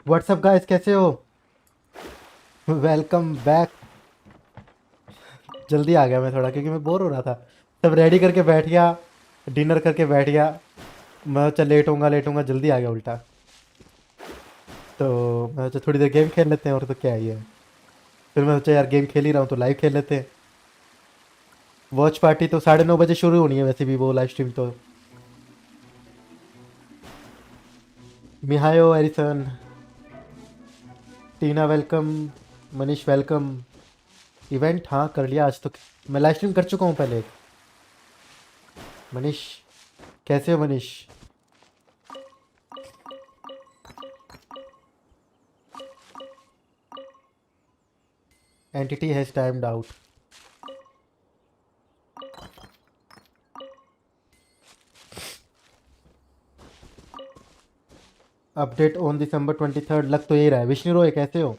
WhatsApp guys, कैसे हो? Welcome back. जल्दी आ गया मैं थोड़ा, क्योंकि मैं बोर हो रहा था। सब रेडी करके बैठ गया, डिनर करके बैठ गया। मैं चल लेट होऊंगा, जल्दी आ गया उल्टा। तो मैं सोचा थोड़ी देर गेम खेल लेते हैं, और तो क्या ही है। फिर मैं सोचा यार गेम खेल ही रहा हूँ तो लाइव खेल लेते हैं। वॉच पार्टी तो 9:30 बजे शुरू होनी है वैसे भी, वो लाइव स्ट्रीम तो। मिहायो एरिसन, टीना वेलकम, मनीष वेलकम। इवेंट हाँ कर लिया आज तो। मैं लाइव स्ट्रीम कर चुका हूँ पहले। मनीष, कैसे हो Manish? Entity has timed out. Update on December 23rd, लग तो यही रहा है। विष्णु रोय, कैसे हो?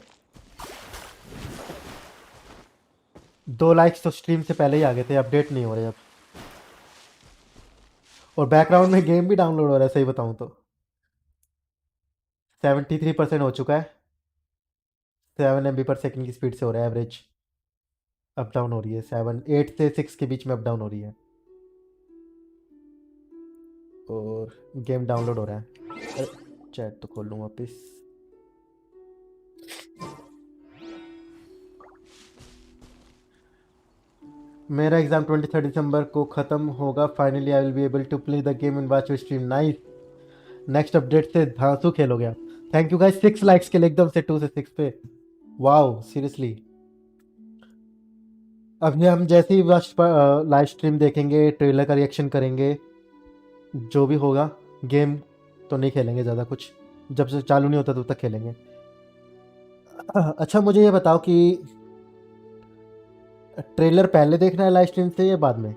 2 लाइक्स तो स्ट्रीम से पहले ही आ गए थे, अपडेट नहीं हो रहे अब। और बैकग्राउंड में गेम भी डाउनलोड हो रहा है, सही बताऊं तो। 73% हो चुका है। 7 MB/s की स्पीड से हो रहा है एवरेज। अप डाउन हो रही है, 8 से 6 के बीच में अप डाउन हो रही है। और गेम डाउनलोड हो रहा है। चैट तो खोल लूँ वापिस। मेरा एग्जाम 23 दिसंबर को ख़त्म होगा। Finally I will be able to play the game and watch your stream. Nice. Next update से धांसू खेलोगे आप। थैंक यू गाइस 6 लाइक्स के लिए, एकदम से 2 से 6 पे। Wow, seriously. अभी हम जैसे ही लाइव स्ट्रीम देखेंगे, ट्रेलर का रिएक्शन करेंगे, जो भी होगा। गेम तो नहीं खेलेंगे ज़्यादा कुछ, जब से चालू नहीं होता तब तक खेलेंगे। अच्छा, मुझे ये बताओ कि ट्रेलर पहले देखना है लाइव स्ट्रीम से या बाद में?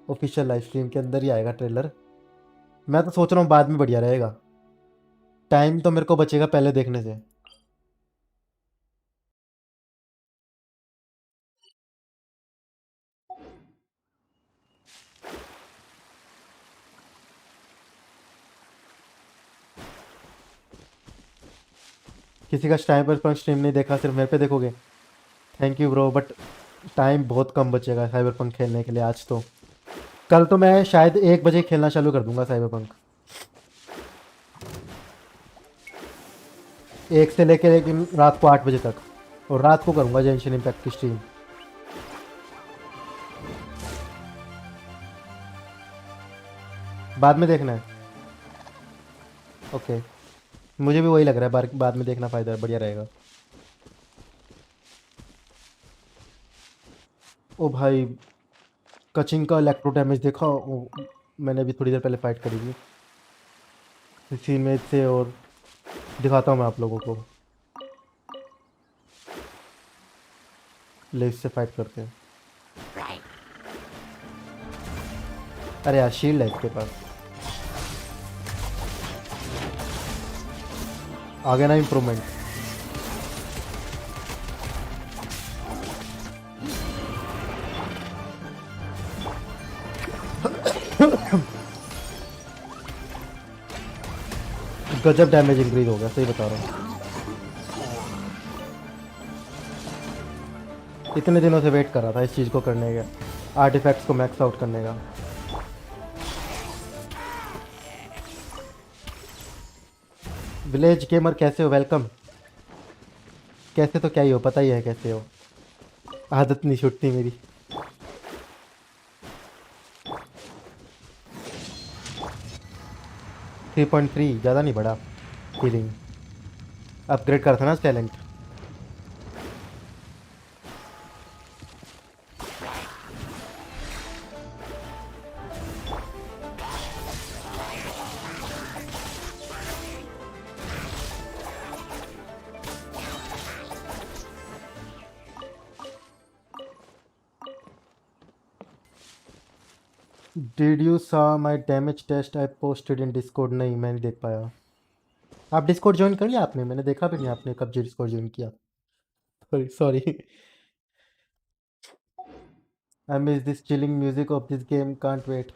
ऑफिशियल लाइव स्ट्रीम के अंदर ही आएगा ट्रेलर। मैं तो सोच रहा हूँ बाद में बढ़िया रहेगा। टाइम तो मेरे को बचेगा पहले देखने से। किसी का टाइम पर स्ट्रीम नहीं देखा, सिर्फ मेरे पे देखोगे? Thank you bro, but time बहुत कम बचेगा साइबर पंक खेलने के लिए आज तो। कल तो मैं शायद 1 बजे खेलना चालू कर दूंगा साइबर पंक। 1 से लेकर लेकिन रात को 8 बजे तक। और रात को करूंगा जेंशन इम्पैक्ट की स्ट्रीम। बाद में देखना है। ओके। मुझे भी वही लग रहा है, बाद में देखना फ़ायदा बढ़िया रहेगा। ओ भाई, कचिंग का इलेक्ट्रो डैमेज देखा? मैंने अभी थोड़ी देर पहले फाइट करी थी इसी में से, और दिखाता हूँ मैं आप लोगों को। ले इससे फाइट करते हैं। अरे यार, शील्ड है इसके पास। आ गया ना इम्प्रूवमेंट। गजब डैमेज इंक्रीज हो गया, सही बता रहा हूँ। इतने दिनों से वेट कर रहा था इस चीज़ को करने का, आर्टिफैक्ट्स को मैक्स आउट करने का। विलेज गेमर, कैसे हो? वेलकम। कैसे तो क्या ही हो, पता ही है कैसे हो। आदत नहीं छूटती मेरी। 3.3 ज़्यादा नहीं बढ़ा। हीलिंग अपग्रेड करा था ना talent. Did you saw my damage test I posted in Discord? नहीं, मैं नहीं देख पाया। आप डिस्कॉर्ड ज्वाइन कर लिया आपने? मैंने देखा भी नहीं आपने कब डिस्कॉर्ड ज्वाइन किया। Sorry sorry. I miss this chilling music of this game, can't wait.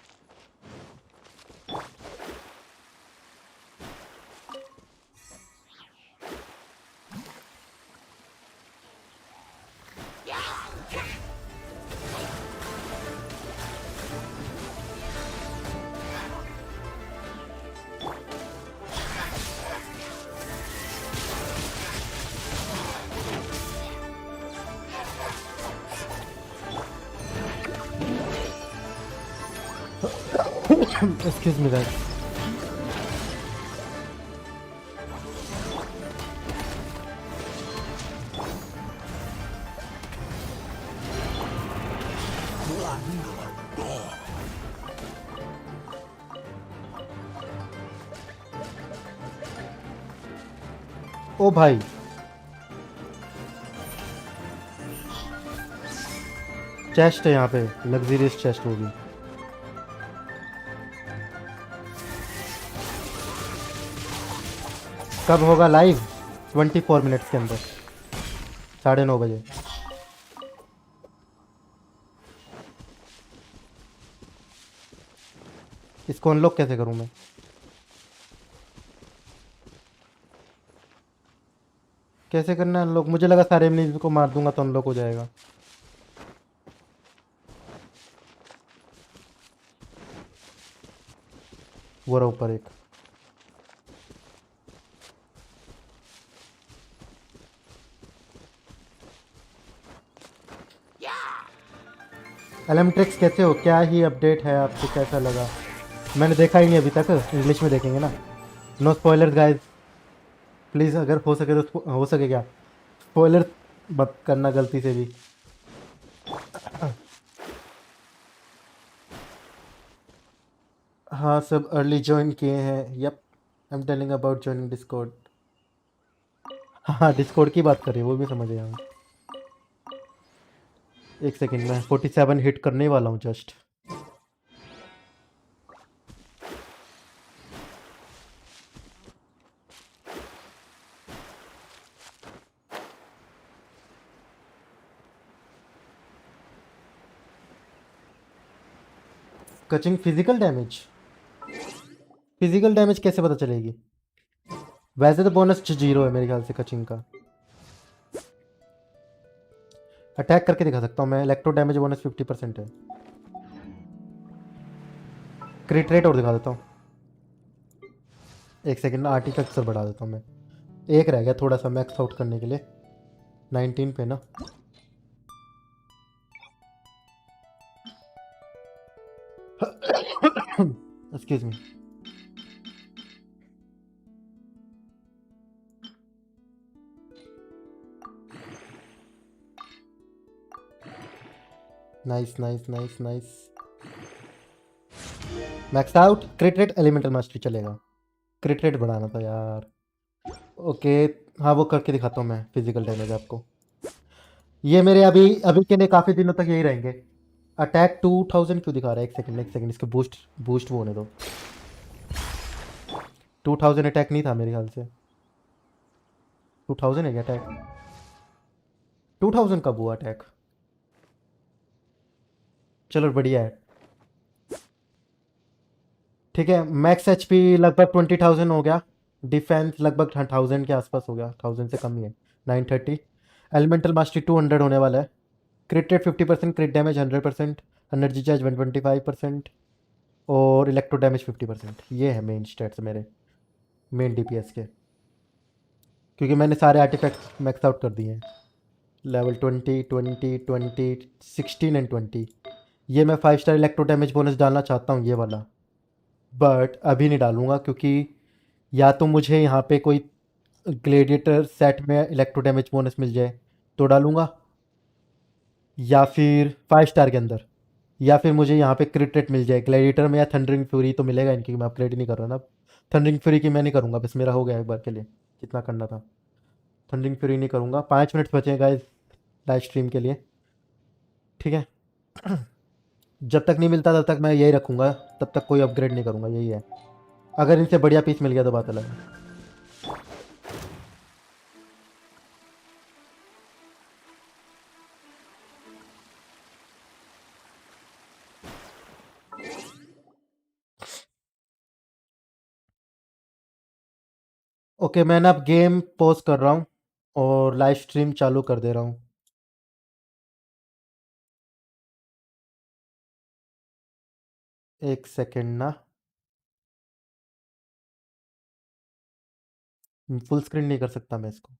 Excuse me guys. ओ भाई चेस्ट है यहाँ पे, लग्जरियस चेस्ट होगी। कब होगा लाइव? 24 मिनट्स के अंदर, 9:30 बजे। इसको अनलॉक कैसे करूँ मैं? कैसे करना है अनलॉक? मुझे लगा सारे एनिमीज को मार दूंगा तो अनलॉक हो जाएगा। वो रहा ऊपर एक। एलएमट्रिक्स कैसे हो? क्या ही अपडेट है आपको? कैसा लगा? मैंने देखा ही नहीं अभी तक, इंग्लिश में देखेंगे ना। No spoilers guys, please. अगर हो सके तो हो सके क्या, स्पॉयलर मत करना गलती से भी। हाँ सब अर्ली ज्वाइन किए हैं। Yup, I am telling about joining Discord. हाँ डिस्कॉर्ड की बात कर रही है, वो भी समझ गया हूँ। एक सेकंड में 47 हिट करने वाला हूँ जस्ट। कचिंग फिजिकल डैमेज? फिजिकल डैमेज कैसे पता चलेगी? वैसे तो बोनस 0 है मेरे ख्याल से कचिंग का। अटैक करके दिखा सकता हूँ मैं। इलेक्ट्रो डैमेज बोनस 50% है। क्रिट रेट और दिखा देता हूँ। एक सेकंड, आर्टिफैक्ट्स बढ़ा देता हूँ मैं। एक रह गया थोड़ा सा मैक्स आउट करने के लिए, 19 पे ना। Excuse me. Nice nice nice nice. Max out. Crit rate elemental mastery चलेगा। क्रिट रेट बढ़ाना था यार। ओके। हाँ वो करके दिखाता हूँ मैं फिजिकल डैमेज आपको। ये मेरे अभी अभी के लिए काफ़ी दिनों तक यही रहेंगे। अटैक 2000 क्यों दिखा रहा है? एक सेकंड एक सेकंड, इसको बूस्ट बूस्ट वो होने दो। 2000 अटैक नहीं था मेरे ख्याल से। 2000 है क्या अटैक? 2000 कब हुआ अटैक? चलो बढ़िया है। ठीक है, मैक्स एचपी लगभग 20,000 हो गया। डिफेंस लगभग 1000 के आसपास हो गया, 1000 से कम ही है। 930। एलिमेंटल मास्टरी 200 होने वाला है। क्रिट रेट 50%, क्रिट डैमेज 100%, एनर्जी चार्ज 125%, और इलेक्ट्रो डैमेज 50%। ये है मेन स्टेट्स मेरे, मेन डीपीएस के। क्योंकि मैंने सारे आर्टिफैक्ट मैक्स आउट कर दिए हैं। Level 20 20 20 16 and 20। ये मैं 5 स्टार इलेक्ट्रो डैमेज बोनस डालना चाहता हूँ, ये वाला। बट अभी नहीं डालूंगा, क्योंकि या तो मुझे यहाँ पे कोई ग्लेडिएटर सेट में इलेक्ट्रो डैमेज बोनस मिल जाए तो डालूंगा, या फिर 5 स्टार के अंदर, या फिर मुझे यहाँ पे क्रिट रेट मिल जाए ग्लेडिएटर में, या थंडरिंग फ्यूरी तो मिलेगा इनकी, मैं अपग्रेड ही नहीं कर रहा ना। थंडरिंग फ्यूरी की मैं नहीं करूँगा, बस मेरा हो गया एक बार के लिए जितना करना था। थंडरिंग फ्यूरी नहीं करूँगा। 5 मिनट बचे गाइस लाइव स्ट्रीम के लिए, ठीक है। जब तक नहीं मिलता तब तक मैं यही रखूँगा, तब तक कोई अपग्रेड नहीं करूँगा, यही है। अगर इनसे बढ़िया पीस मिल गया तो बात अलग है। ओके, मैं ना अब गेम पॉज कर रहा हूँ और लाइव स्ट्रीम चालू कर दे रहा हूँ। एक सेकेंड ना, फुल स्क्रीन नहीं कर सकता मैं इसको।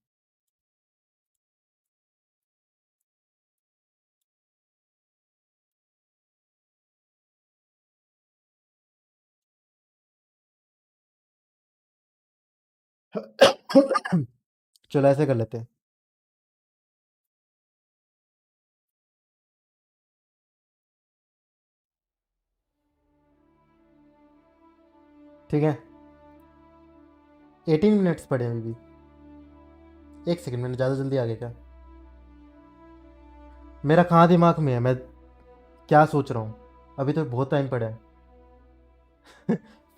चलो ऐसे कर लेते हैं। ठीक है, 18 मिनट्स पड़े अभी भी। एक सेकंड, मैंने ज़्यादा जल्दी आ गया क्या? मेरा कहाँ दिमाग में है, मैं क्या सोच रहा हूँ? अभी तो बहुत टाइम पड़ा है।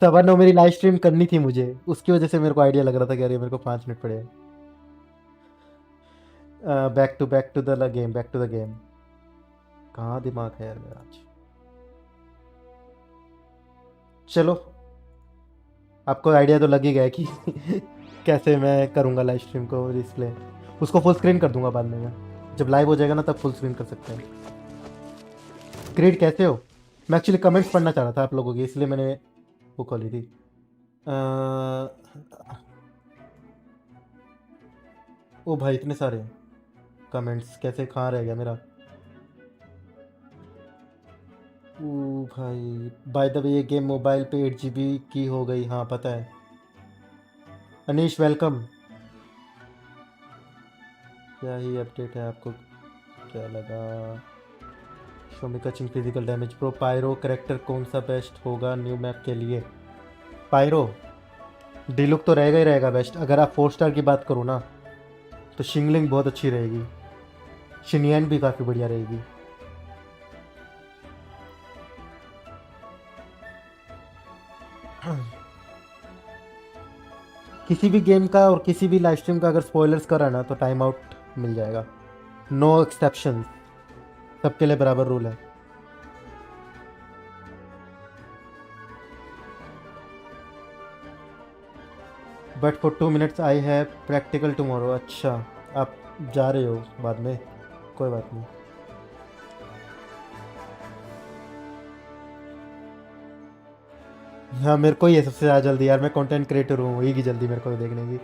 9:15 मेरी लाइव स्ट्रीम करनी थी मुझे, उसकी वजह से मेरे को आइडिया लग रहा था कि अरे मेरे को 5 मिनट पड़े हैं। Back to the game, back to the game. कहाँ दिमाग है यार मेरा आज। चलो, आपको आइडिया तो लग ही गया कि कैसे मैं करूँगा लाइव स्ट्रीम को डिस्प्ले। उसको फुल स्क्रीन कर दूंगा बाद में, मैं जब लाइव हो जाएगा ना तब फुल स्क्रीन कर सकते हैं। क्रीड कैसे हो? मैं एक्चुअली कमेंट्स पढ़ना चाह रहा था आप लोगों की, इसलिए मैंने वो खोली थी। ओ भाई, इतने सारे कमेंट्स कैसे, कहाँ रह गया मेरा? ओ भाई, बाय द वे ये गेम मोबाइल पे 8 GB की हो गई, हाँ पता है। अनीश वेलकम। क्या ही अपडेट है, आपको क्या लगा? शो मी कचिंग physical damage pro pyro character कौन सा बेस्ट होगा न्यू मैप के लिए? पायरो डिलुक तो रहेगा ही रहेगा बेस्ट। अगर आप 4 स्टार की बात करो ना तो शिंगलिंग बहुत अच्छी रहेगी, शिनियन भी काफ़ी बढ़िया रहेगी। किसी भी गेम का और किसी भी लाइव स्ट्रीम का अगर स्पॉयलर्स करा ना तो टाइम आउट मिल जाएगा, नो एक्सेप्शन, सबके लिए बराबर रूल है। But for 2 minutes I have practical tomorrow. अच्छा, आप जा रहे हो बाद में, कोई बात नहीं। हाँ, मेरे को ही है सबसे ज़्यादा जल्दी यार, मैं कंटेंट क्रिएटर हूँ, वही की जल्दी मेरे को देखने की।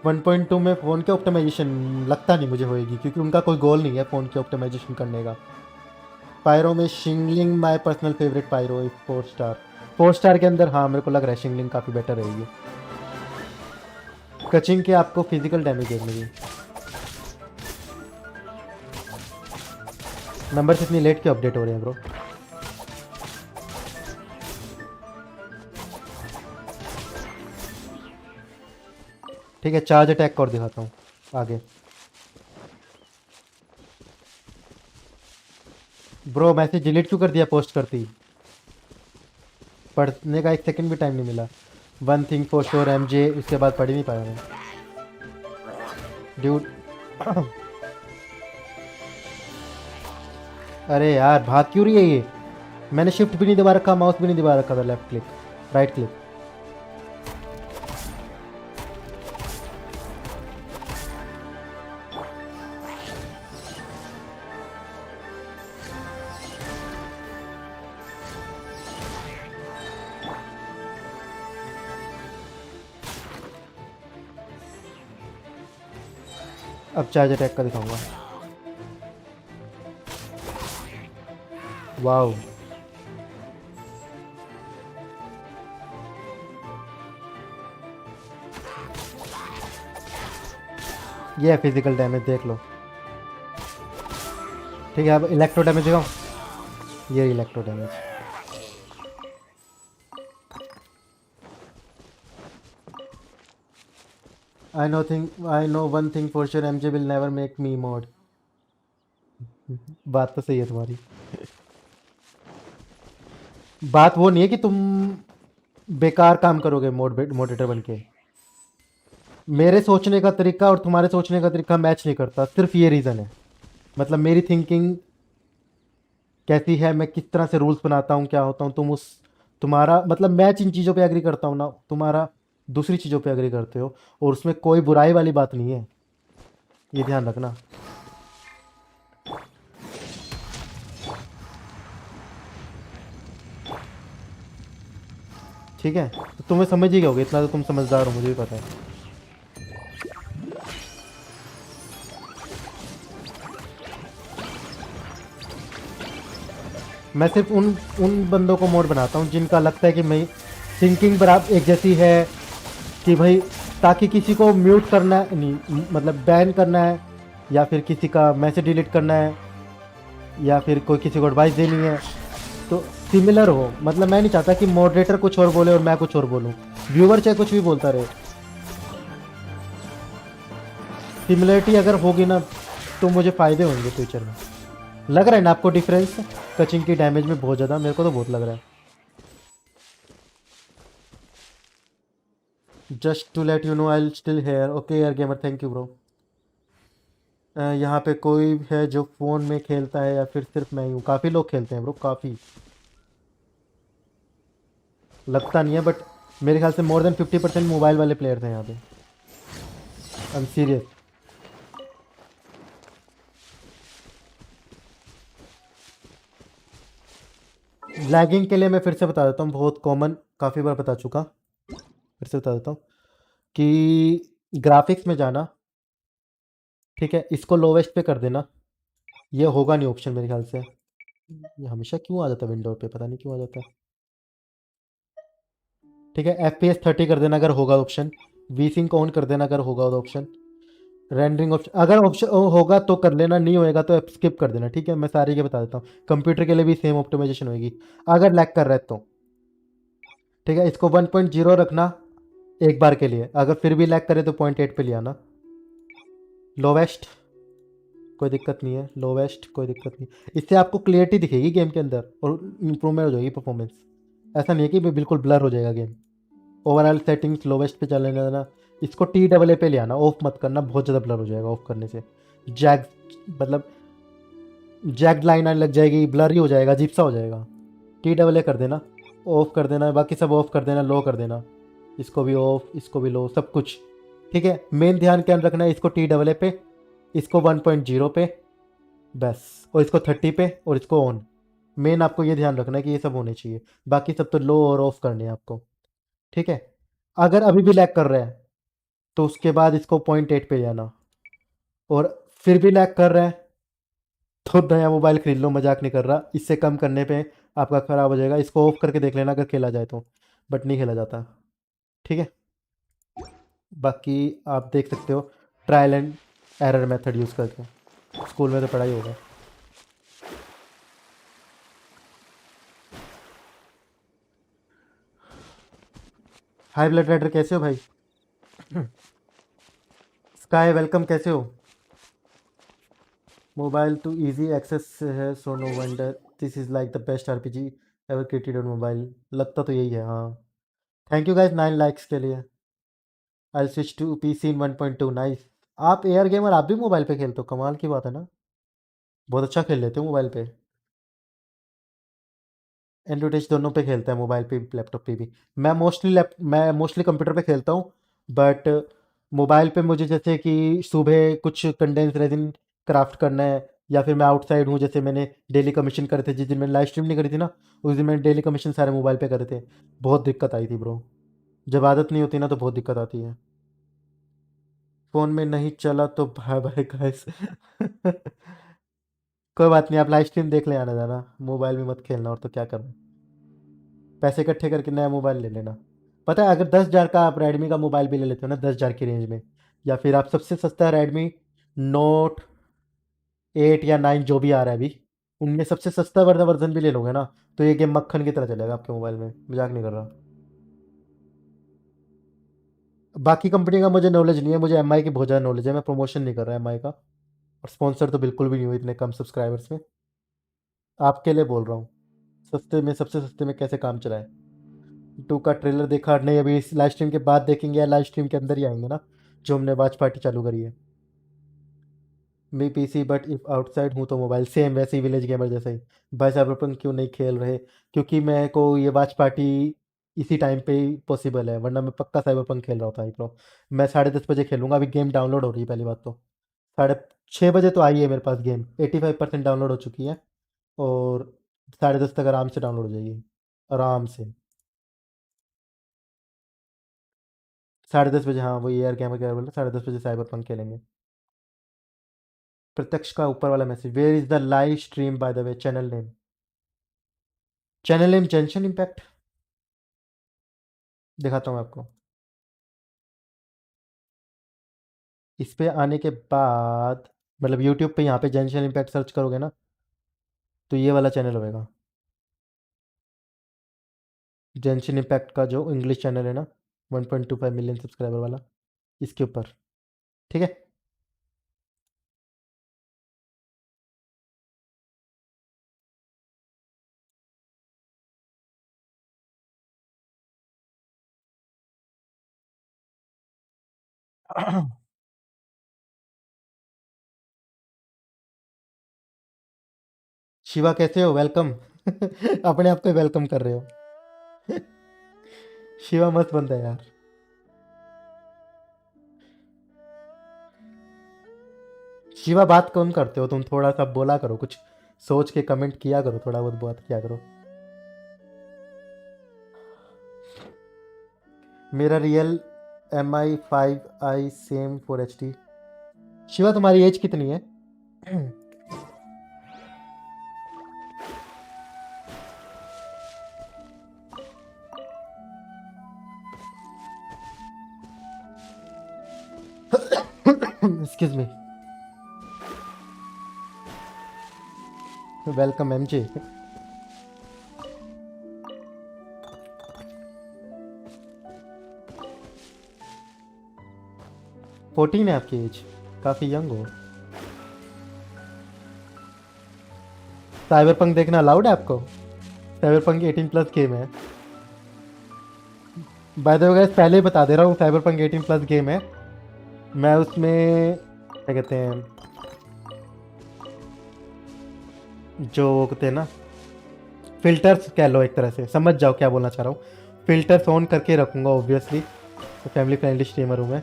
1.2 में फ़ोन के ऑप्टिमाइजेशन लगता नहीं मुझे होएगी, क्योंकि उनका कोई गोल नहीं है फ़ोन के ऑप्टिमाइजेशन करने का। पायरो में शिंगलिंग माय पर्सनल फेवरेट पायरो है 4 स्टार। 4 स्टार के अंदर हाँ, मेरे को लग रहा है शिंगलिंग काफ़ी बेटर रहेगी। कचिंग के आपको फिजिकल डैमेज देखने की। नंबर इतनी लेट क्यों अपडेट हो रहे हैं ब्रो? ठीक है, चार्ज अटैक कर दिखाता हूँ आगे। ब्रो मैसेज डिलीट क्यों कर दिया पोस्ट करती? पढ़ने का 1 सेकंड भी टाइम नहीं मिला। One thing for sure MJ, उसके बाद पढ़ ही नहीं पाया मैं ड्यूड। अरे यार, भाग क्यों रही है ये? मैंने शिफ्ट भी नहीं दबा रखा, माउस भी नहीं दबा रखा था, लेफ्ट क्लिक राइट क्लिक। अब चार्ज अटैक का दिखाऊंगा। वाओ, ये है फिजिकल डैमेज, देख लो। ठीक है, अब इलेक्ट्रो डैमेज दिखाऊं। ये electro damage. I know one thing for sure MJ will never make me mode. बात तो सही है तुम्हारी। बात वो नहीं है कि तुम बेकार काम करोगे मोडेटर बन के। मेरे सोचने का तरीका और तुम्हारे सोचने का तरीका मैच नहीं करता, सिर्फ ये रीज़न है। मतलब मेरी थिंकिंग कैसी है, मैं किस तरह से रूल्स बनाता हूँ, क्या होता हूँ, तुम्हारा मतलब मैं जिन चीज़ों पे एग्री करता हूँ ना, तुम्हारा दूसरी चीज़ों पे एग्री करते हो, और उसमें कोई बुराई वाली बात नहीं है, ये ध्यान रखना। ठीक है, तो तुम्हें समझ ही गए, इतना तो तुम समझदार हो, मुझे भी पता है। मैं सिर्फ उन बंदों को मोड बनाता हूँ जिनका लगता है कि मैं थिंकिंग बराबर एक जैसी है, कि भाई ताकि किसी को म्यूट करना है नहीं, मतलब बैन करना है, या फिर किसी का मैसेज डिलीट करना है, या फिर कोई किसी को एडवाइस देनी है, तो सिमिलर हो। मतलब मैं नहीं चाहता कि मॉडरेटर कुछ और बोले और मैं कुछ और बोलूँ, व्यूअर चाहे कुछ भी बोलता रहे। सिमिलरिटी अगर होगी ना तो मुझे फ़ायदे होंगे फ्यूचर में। लग रहा है ना आपको डिफरेंस कचिंग की डैमेज में बहुत ज़्यादा? मेरे को तो बहुत लग रहा है। Just to let you know I still here. Okay यार गेमर, थैंक यू ब्रो। यहाँ पे कोई है जो फ़ोन में खेलता है या फिर सिर्फ मैं ही हूँ? काफ़ी लोग खेलते हैं ब्रो, काफ़ी। लगता नहीं है बट मेरे ख्याल से मोर देन 50% मोबाइल वाले प्लेयर्स हैं यहाँ पे। I am serious. लैगिंग के लिए मैं फिर से बता देता हूँ, बहुत कॉमन, काफ़ी बार बता चुका, फिर से बता देता हूँ कि ग्राफिक्स में जाना, ठीक है, इसको लोवेस्ट पे कर देना। ये होगा नहीं ऑप्शन मेरे ख्याल से। ये हमेशा क्यों आ जाता है विंडो पे, पता नहीं क्यों आ जाता है। ठीक है, एफ पी एस 30 कर देना अगर होगा ऑप्शन। वी सिंक ऑन कर देना अगर होगा तो ऑप्शन। रेंडरिंग ऑप्शन अगर ऑप्शन होगा तो कर लेना, नहीं होएगा तो स्किप कर देना। ठीक है, मैं सारी के बता देता हूँ, कंप्यूटर के लिए भी सेम ऑप्टिमाइजेशन होगी अगर लैग कर रहा है तो। ठीक है, इसको 1.0 रखना एक बार के लिए, अगर फिर भी लैग करे तो 0.8 पे ले आना। लोवेस्ट कोई दिक्कत नहीं है, लोवेस्ट कोई दिक्कत नहीं। इससे आपको क्लियरिटी दिखेगी गेम के अंदर और इम्प्रूवमेंट हो जाएगी परफॉर्मेंस। ऐसा नहीं है कि बिल्कुल ब्लर हो जाएगा गेम। ओवरऑल सेटिंग्स लोवेस्ट पे चलने देना। इसको टी डबल ए पे ले आना, ऑफ मत करना, बहुत ज़्यादा ब्लर हो जाएगा ऑफ करने से। जैग मतलब जैग लाइन आने लग जाएगी, ब्लर ही हो जाएगा, अजीब सा हो जाएगा। टी डबल ए कर देना, ऑफ कर देना, बाकी सब ऑफ कर देना, लो कर देना। इसको भी ऑफ, इसको भी लो, सब कुछ। ठीक है, मेन ध्यान क्या रखना है, इसको टी डबल ए पे, इसको 1.0 पे बस, और इसको 30 पे और इसको ऑन। मेन आपको ये ध्यान रखना है कि ये सब होने चाहिए, बाकी सब तो लो और ऑफ करने हैं आपको। ठीक है, अगर अभी भी लैग कर रहा है तो उसके बाद इसको 0.8 पे जाना, और फिर भी लैग कर रहा है तो नया मोबाइल खरीद लो, मजाक नहीं कर रहा, इससे कम करने पे आपका ख़राब हो जाएगा। इसको ऑफ करके देख लेना अगर खेला जाए तो, बट नहीं खेला जाता। ठीक है, बाकी आप देख सकते हो trial and error method use करके, स्कूल में तो पढ़ाई होगा। हाई ब्लड रेडर कैसे हो भाई? स्काई वेलकम, कैसे हो? मोबाइल टू इजी एक्सेस है, so no wonder this is like the best RPG ever created on mobile. लगता तो यही है, हाँ। थैंक यू गाइस 9 लाइक्स के लिए। I switch to PC in 1.2। Nice. आप एयर गेमर, आप भी मोबाइल पे खेलते हो? कमाल की बात है ना, बहुत अच्छा खेल लेते हो मोबाइल पे। एंड्रॉइड टच दोनों पे खेलता है, मोबाइल पे भी लैपटॉप पे भी। मैं मोस्टली कंप्यूटर पे खेलता हूँ, बट मोबाइल पे मुझे जैसे कि सुबह कुछ कंडेंस रेजिन क्राफ्ट करना है, या फिर मैं आउटसाइड हूँ, जैसे मैंने डेली कमीशन करे थे, जिस दिन मैंने लाइव स्ट्रीम नहीं करी थी ना, उस दिन मैंने डेली कमीशन सारे मोबाइल पे करे थे। बहुत दिक्कत आई थी ब्रो, जब आदत नहीं होती ना तो बहुत दिक्कत आती है। फ़ोन में नहीं चला तो बाय बाय गाइस। कोई बात नहीं, आप लाइव स्ट्रीम देख ले, आना जाना, मोबाइल में मत खेलना, और तो क्या करना। पैसे इकट्ठे करके नया मोबाइल ले लेना। पता है, अगर 10,000 का आप रेडमी का मोबाइल भी ले लेते हो ना, 10,000 की रेंज में, या फिर आप सबसे सस्ता रेडमी नोट 8 या 9 जो भी आ रहा है अभी, उनमें सबसे सस्ता वाला वर्जन भी ले लोगे ना, तो ये गेम मक्खन की तरह चलेगा आपके मोबाइल में, मजाक नहीं कर रहा। बाकी कंपनी का मुझे नॉलेज नहीं है, मुझे एम आई की बहुत ज़्यादा नॉलेज है, मैं प्रमोशन नहीं कर रहा एम आई का, और स्पॉन्सर तो बिल्कुल भी नहीं हुई इतने कम सब्सक्राइबर्स में। आपके लिए बोल रहा हूँ, सस्ते में, सबसे सस्ते में कैसे काम चलाएं। टू का ट्रेलर देखा नहीं अभी, इस लाइव स्ट्रीम के बाद देखेंगे या लाइव स्ट्रीम के अंदर ही आएंगे ना, जो हमने वॉच पार्टी चालू करी है। मैं पीसी बट इफ आउटसाइड हूँ तो मोबाइल, सेम वैसे ही विलेज गेमर जैसे ही। भाई साइबरपंक क्यों नहीं खेल रहे? क्योंकि मेरे को ये वॉच पार्टी इसी टाइम पे ही पॉसिबल है, वरना मैं पक्का साइबरपंक खेल रहा होता है प्रो। मैं 10:30 बजे खेलूंगा, अभी गेम डाउनलोड हो रही है पहली बात तो। 6:30 बजे तो आई है मेरे पास गेम, 85% डाउनलोड हो चुकी है, और 10:30 तक आराम से डाउनलोड हो जाएगी, आराम से। 10:30 बजे, हाँ वही यार गेमर क्या बोल रहा, 10:30 बजे साइबरपंक खेलेंगे। प्रत्यक्ष का ऊपर वाला message, where is the live stream by the way, channel name? Channel name Genshin Impact, दिखाता हूँ आपको। इस पे आने के बाद मतलब यूट्यूब पे यहाँ पे जेंशन इम्पैक्ट सर्च करोगे ना, तो ये वाला चैनल होएगा, जेंशन इम्पैक्ट का जो इंग्लिश चैनल है ना, 1.25 मिलियन सब्सक्राइबर वाला, इसके ऊपर। ठीक है। शिवा कैसे हो? वेलकम। अपने आप पे वेलकम कर रहे हो। शिवा मस्त बंदा है यार। शिवा बात कम करते हो तुम, थोड़ा सा बोला करो, कुछ सोच के कमेंट किया करो, थोड़ा बहुत बात किया करो। मेरा real MI5i same 4HD। Shiva तुम्हारी एज कितनी है? Excuse me. Welcome MJ। 14 है आपकी एज, काफ़ी यंग हो। साइबरपंक देखना अलाउड है आपको? साइबरपंक 18+ गेम है। बाय द वे पहले ही बता दे रहा हूँ, साइबरपंक 18+ गेम है। मैं उसमें क्या कहते हैं, जो कहते हैं ना, फिल्टर्स कह लो, एक तरह से समझ जाओ क्या बोलना चाह रहा हूँ। फिल्टर्स ऑन करके रखूँगा ऑब्वियसली, तो फैमिली फ्रेंडली स्ट्रीमर हूँ मैं।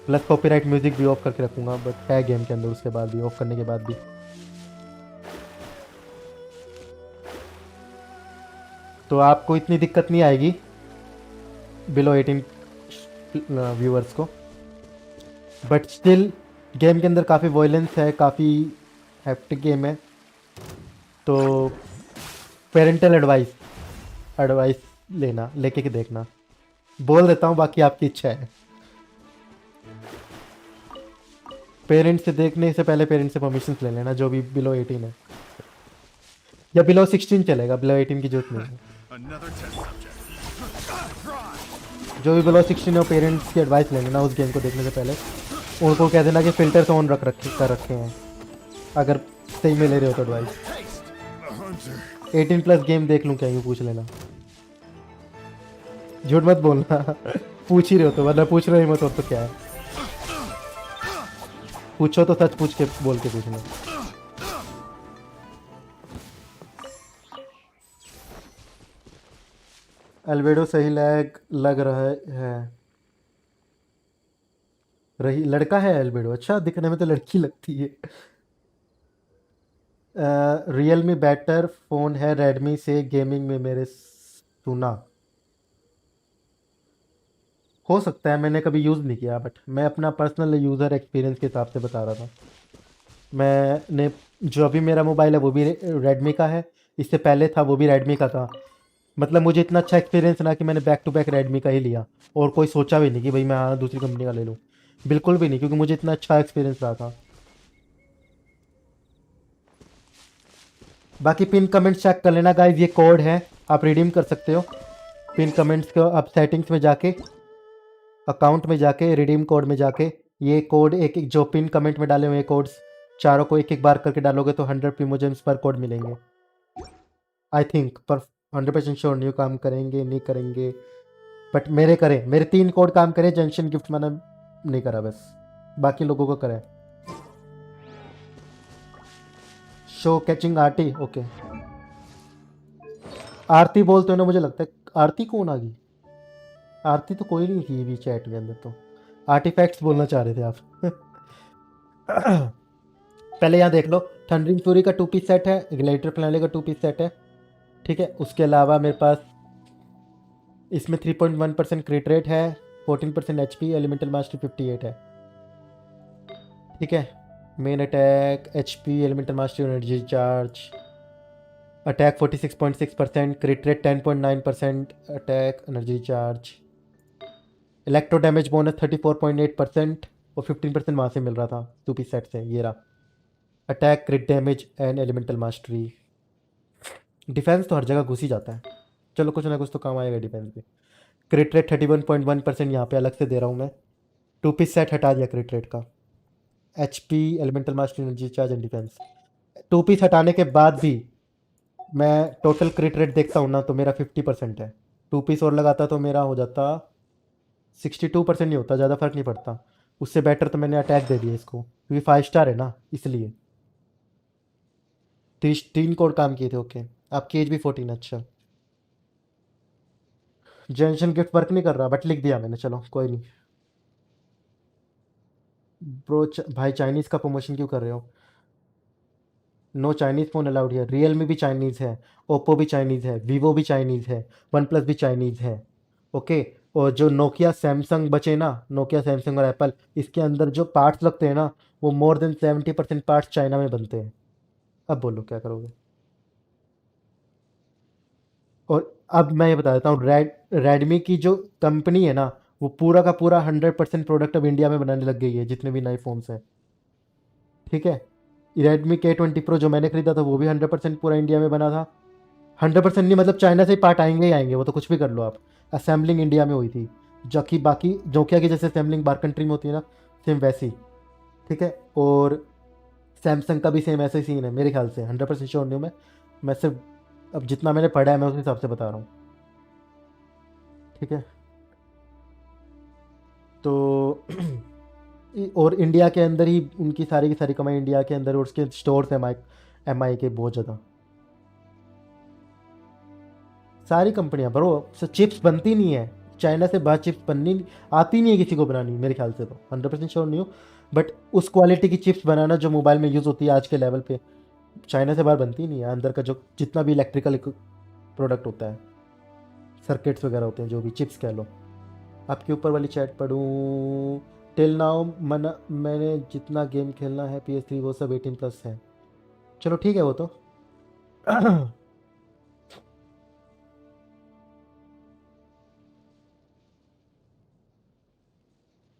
प्लस कॉपीराइट म्यूजिक भी ऑफ करके रखूँगा, बट है गेम के अंदर उसके बाद भी, ऑफ करने के बाद भी। तो आपको इतनी दिक्कत नहीं आएगी बिलो 18 व्यूअर्स को। बट स्टिल गेम के अंदर काफ़ी वॉयलेंस है, काफ़ी हैप्टिक गेम है, तो पेरेंटल एडवाइस एडवाइस लेना, लेके के देखना। बोल देता हूँ, बाकी आपकी इच्छा है। पेरेंट्स से देखने से पहले पेरेंट्स से परमिशन ले लेना, जो भी बिलो 18 है, या बिलो 16 चलेगा, बिलो 18 की जरूरत नहीं है। जो भी बिलो 16 है पेरेंट्स की एडवाइस ले लेना उस गेम को देखने से पहले। उनको कह देना कि फिल्टर्स ऑन कर रखे हैं, अगर सही में ले रहे हो तो एडवाइस। 18+ गेम देख लूँ क्या, यूँ पूछ लेना, झूठ मत बोलना। पूछ ही रहे हो तो, वरना पूछ रहे मत हो तो क्या है, पूछो तो सच पूछ के बोल के पूछना। अल्बेडो सही लैग लग रहा है। रही लड़का है अल्बेडो? अच्छा, दिखने में तो लड़की लगती है। रियलमी बेटर फ़ोन है रेडमी से गेमिंग में, मेरे सुना। हो सकता है, मैंने कभी यूज़ नहीं किया, बट मैं अपना पर्सनल यूज़र एक्सपीरियंस के हिसाब से बता रहा था। मैंने जो अभी मेरा मोबाइल है वो भी रेडमी का है, इससे पहले था वो भी रेडमी का था। मतलब मुझे इतना अच्छा एक्सपीरियंस ना कि मैंने बैक टू बैक रेडमी का ही लिया, और कोई सोचा भी नहीं कि भाई मैं हाँ दूसरी कंपनी का ले लूँ। बिल्कुल भी नहीं, क्योंकि मुझे इतना अच्छा एक्सपीरियंस रहा था। बाकी पिन कमेंट्स चेक कर लेना गाइज, ये कोड है, आप रिडीम कर सकते हो। पिन कमेंट्स को आप सेटिंग्स में जाके, अकाउंट में जाके, रिडीम कोड में जाके, ये कोड एक एक जो पिन कमेंट में डाले हुए कोड्स चारों को एक एक बार करके डालोगे तो 100 प्रीमोजेम्स पर कोड मिलेंगे। आई थिंक, पर 100% श्योर नहीं, काम करेंगे नहीं करेंगे, बट मेरे करें, मेरे 3 कोड काम करे, जंक्शन गिफ्ट मैंने नहीं करा, बस बाकी लोगों को करें। शो कैचिंग आरती, ओके। आरती बोलते हो ना, मुझे लगता है आरती कौन आ गई? आरती तो कोई नहीं थी भी चैट के अंदर, तो आर्टिफैक्ट्स बोलना चाह रहे थे आप। पहले यहाँ देख लो, थंडरिंग फ्यूरी का 2 पीस सेट है, ग्लेटर प्लाने का 2 पीस सेट है, ठीक है। उसके अलावा मेरे पास इसमें 3.1% क्रिट रेट है, 14% HP, एलिमेंटल मास्टर 58 है, ठीक है। Main attack HP, elemental master energy charge, attack 46.6%, क्रिट rate 10.9%, attack energy charge, electro damage bonus 34.8%, और 15% वहाँ से मिल रहा था 2 पीस सेट से। ये रहा attack, क्रिट damage and elemental mastery. Defence तो हर जगह घुस ही जाता है, चलो कुछ ना कुछ तो काम आएगा डिफेंस पे। क्रिट रेट 31.1% यहाँ पे अलग से दे रहा हूँ मैं। 2 पीस सेट हटा दिया क्रिट रेट का। HP, elemental mastery, energy charge and defence. 2 piece हटाने के बाद भी मैं टोटल क्रिट रेट देखता हूँ ना तो मेरा 50% है। 2 पीस और लगाता तो मेरा हो जाता 62%। नहीं होता, ज़्यादा फर्क नहीं पड़ता। उससे बेटर तो मैंने अटैक दे दिया इसको, क्योंकि 5 स्टार है ना इसलिए। 3 कोड काम किए थे। ओके, आपकी एज भी 14। अच्छा, जेंशन गिफ्ट वर्क नहीं कर रहा बट लिख दिया मैंने, चलो कोई नहीं। ब्रो भाई चाइनीज़ का प्रमोशन क्यों कर रहे हो? नो चाइनीज़ फ़ोन अलाउड है। रियलमी भी चाइनीज़ है, ओप्पो भी चाइनीज़ है, वीवो भी चाइनीज़ है, वन प्लस भी चाइनीज़ है। ओके, और जो नोकिया सैमसंग बचे ना, नोकिया सैमसंग और एप्पल, इसके अंदर जो पार्ट्स लगते हैं ना, वो मोर देन 70% पार्ट्स चाइना में बनते हैं। अब बोलो क्या करोगे? और अब मैं ये बता देता हूँ, रेडमी की जो कंपनी है ना, वो पूरा का पूरा 100% प्रोडक्ट अब इंडिया में बनाने लग गई है, जितने भी नए फ़ोन्स हैं। ठीक है, Redmi K20 Pro जो मैंने खरीदा था वो भी 100% पूरा इंडिया में बना था। 100% नहीं, मतलब चाइना से ही पार्ट आएंगे ही आएंगे, वो तो कुछ भी कर लो आप। असेंबलिंग इंडिया में हुई थी, जो कि बाकी नोकिया की जैसे असेंबलिंग बाहर कंट्री में होती है ना, सेम वैसी। ठीक है, और सैमसंग का भी सेम ऐसा ही सीन है मेरे ख्याल से, 100% श्योर नहीं हूँ मैं सिर्फ अब जितना मैंने पढ़ा है मैं उस हिसाब से बता रहा हूँ। ठीक है, तो और इंडिया के अंदर ही उनकी सारी की सारी कमाई इंडिया के अंदर, और उसके स्टोर्स हैं MI के बहुत ज़्यादा। सारी कंपनियां ब्रो, चिप्स बनती नहीं है चाइना से बाहर, चिप्स बननी आती नहीं है किसी को बनानी मेरे ख्याल से, तो 100% श्योर नहीं हूँ। बट उस क्वालिटी की चिप्स बनाना जो मोबाइल में यूज़ होती है आज के लेवल पे, चाइना से बाहर बनती नहीं है। अंदर का जो जितना भी इलेक्ट्रिकल प्रोडक्ट होता है, सर्किट्स वगैरह होते हैं, जो भी चिप्स कह लो। आपके ऊपर वाली चैट पढ़ूँ? टिल नाउ मैंने जितना गेम खेलना है PS3 वो सब 18+ है। चलो ठीक है वो तो।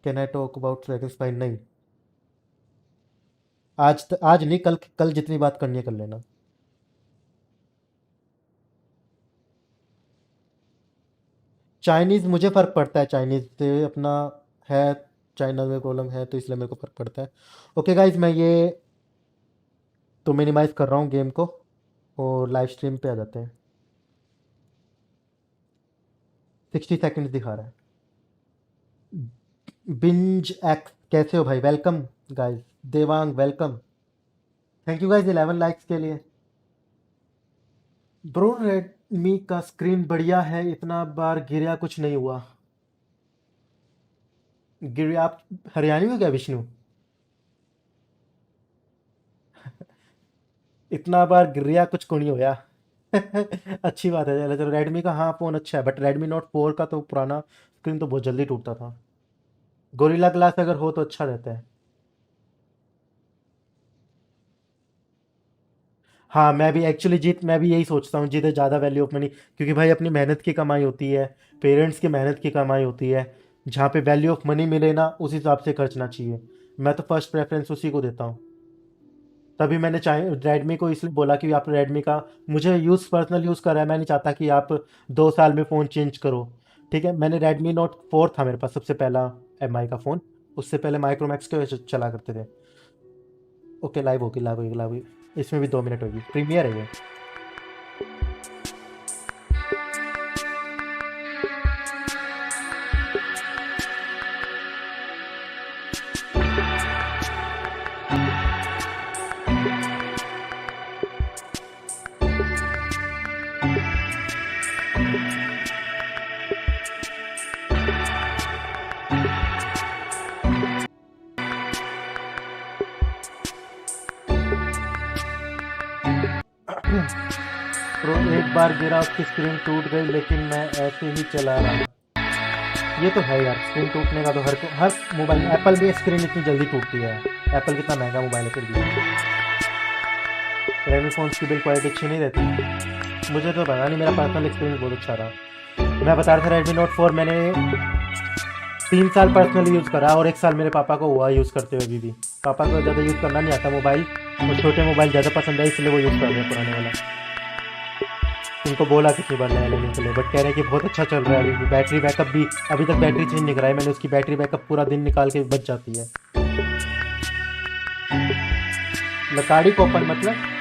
Can I talk about dragon spine? नहीं, आज नहीं, कल कल जितनी बात करनी है कर लेना। चाइनीज़ मुझे फ़र्क पड़ता है, चाइनीज़ से अपना है, चाइना में प्रॉब्लम है तो इसलिए मेरे को फ़र्क पड़ता है। ओके गाइज, मैं ये तो मिनिमाइज़ कर रहा हूँ गेम को, और लाइव स्ट्रीम पे आ जाते हैं। 60 सेकेंड्स दिखा रहा है। बिंज एक्स कैसे हो भाई? Welcome guys. Devang welcome. Thank you guys 11 likes के लिए। ब्रो रेडमी का स्क्रीन बढ़िया है, इतना बार गिरा कुछ नहीं हुआ। गिर आप हरियाणवी हो क्या विष्णु? इतना बार गिरिया कुछ को नहीं होया। अच्छी बात है। चलो चलो, रेडमी का हाँ फ़ोन अच्छा है, बट Redmi Note 4 का तो पुराना स्क्रीन तो बहुत जल्दी टूटता था। गोरिल्ला ग्लास अगर हो तो अच्छा रहता है। हाँ, मैं भी एक्चुअली जीत मैं भी यही सोचता हूँ, जिधर ज़्यादा वैल्यू ऑफ मनी, क्योंकि भाई अपनी मेहनत की कमाई होती है, पेरेंट्स की मेहनत की कमाई होती है, जहाँ पे वैल्यू ऑफ मनी मिले ना उस हिसाब से खर्चना चाहिए। मैं तो फर्स्ट प्रेफरेंस उसी को देता हूँ। तभी मैंने चाहे रेडमी को इसलिए बोला कि आप रेडमी का, मुझे पर्सनल यूज़ कर रहा है, मैं नहीं चाहता कि आप 2 साल में फ़ोन चेंज करो। ठीक है, मैंने Redmi Note 4 था मेरे पास सबसे पहला MI का फ़ोन। उससे पहले माइक्रोमैक्स के चला करते थे। ओके, लाइव होगी लाइव होगी लाइव होगी, इसमें भी 2 मिनट होगी, प्रीमियर है ये। प्रो एक बार गिरा, उसकी स्क्रीन टूट गई, लेकिन मैं ऐसे ही चला रहा। ये तो है यार, स्क्रीन टूटने का तो हर मोबाइल में, एप्पल भी स्क्रीन इतनी जल्दी टूटती है। एप्पल कितना महंगा मोबाइल है फिर भी। रेडमी फ़ोन्स की बिल्ड क्वालिटी अच्छी नहीं रहती। मुझे तो पता नहीं, मेरा पर्सनल एक्सपीरियंस बहुत अच्छा रहा। मैं बता रहा था Redmi Note 4 मैंने 3 साल पर्सनली यूज़ करा और 1 साल मेरे पापा को हुआ यूज़ करते हुए अभी भी। पापा को ज़्यादा यूज़ करना नहीं आता मोबाइल, और छोटे मोबाइल ज़्यादा पसंद है इसलिए वो यूज़ कर रहे हैं पुराने वाला। उनको बोला कितनी बार नया लेने के लिए, बट कह रहे हैं कि बहुत अच्छा चल रहा है अभी भी। बैटरी बैकअप भी अभी तक बैटरी चेंज नहीं कराई मैंने, उसकी बैटरी बैकअप पूरा दिन निकाल के बच जाती है। लकाड़ी कोपन मतलब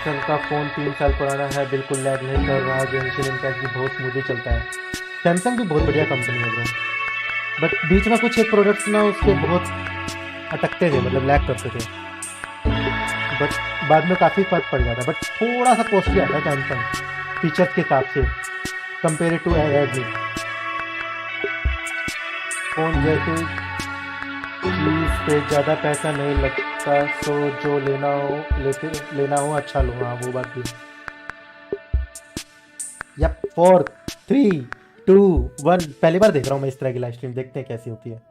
सैमसंग का फ़ोन 3 साल पुराना है, बिल्कुल लैग नहीं कर रहा। जेनशिन इम्पैक्ट भी बहुत स्मूथली चलता है। सैमसंग भी बहुत बढ़िया कंपनी है ब्रो, बट बीच में कुछ एक प्रोडक्ट्स ना उसके बहुत अटकते थे, मतलब लैग करते थे, बट बाद में काफ़ी फर्क पड़ जाता। बट थोड़ा सा कॉस्टली आता है सैमसंग फीचर्स के हिसाब से कंपेयर टू रेडमी। फ़ोन जैसे चीज़ पे ज़्यादा पैसा नहीं लगता, सो जो लेना हो अच्छा लो। हाँ वो बात भी। यप 4 3 2 1 पहली बार देख रहा हूँ मैं इस तरह की लाइव स्ट्रीम, देखते हैं कैसी होती है।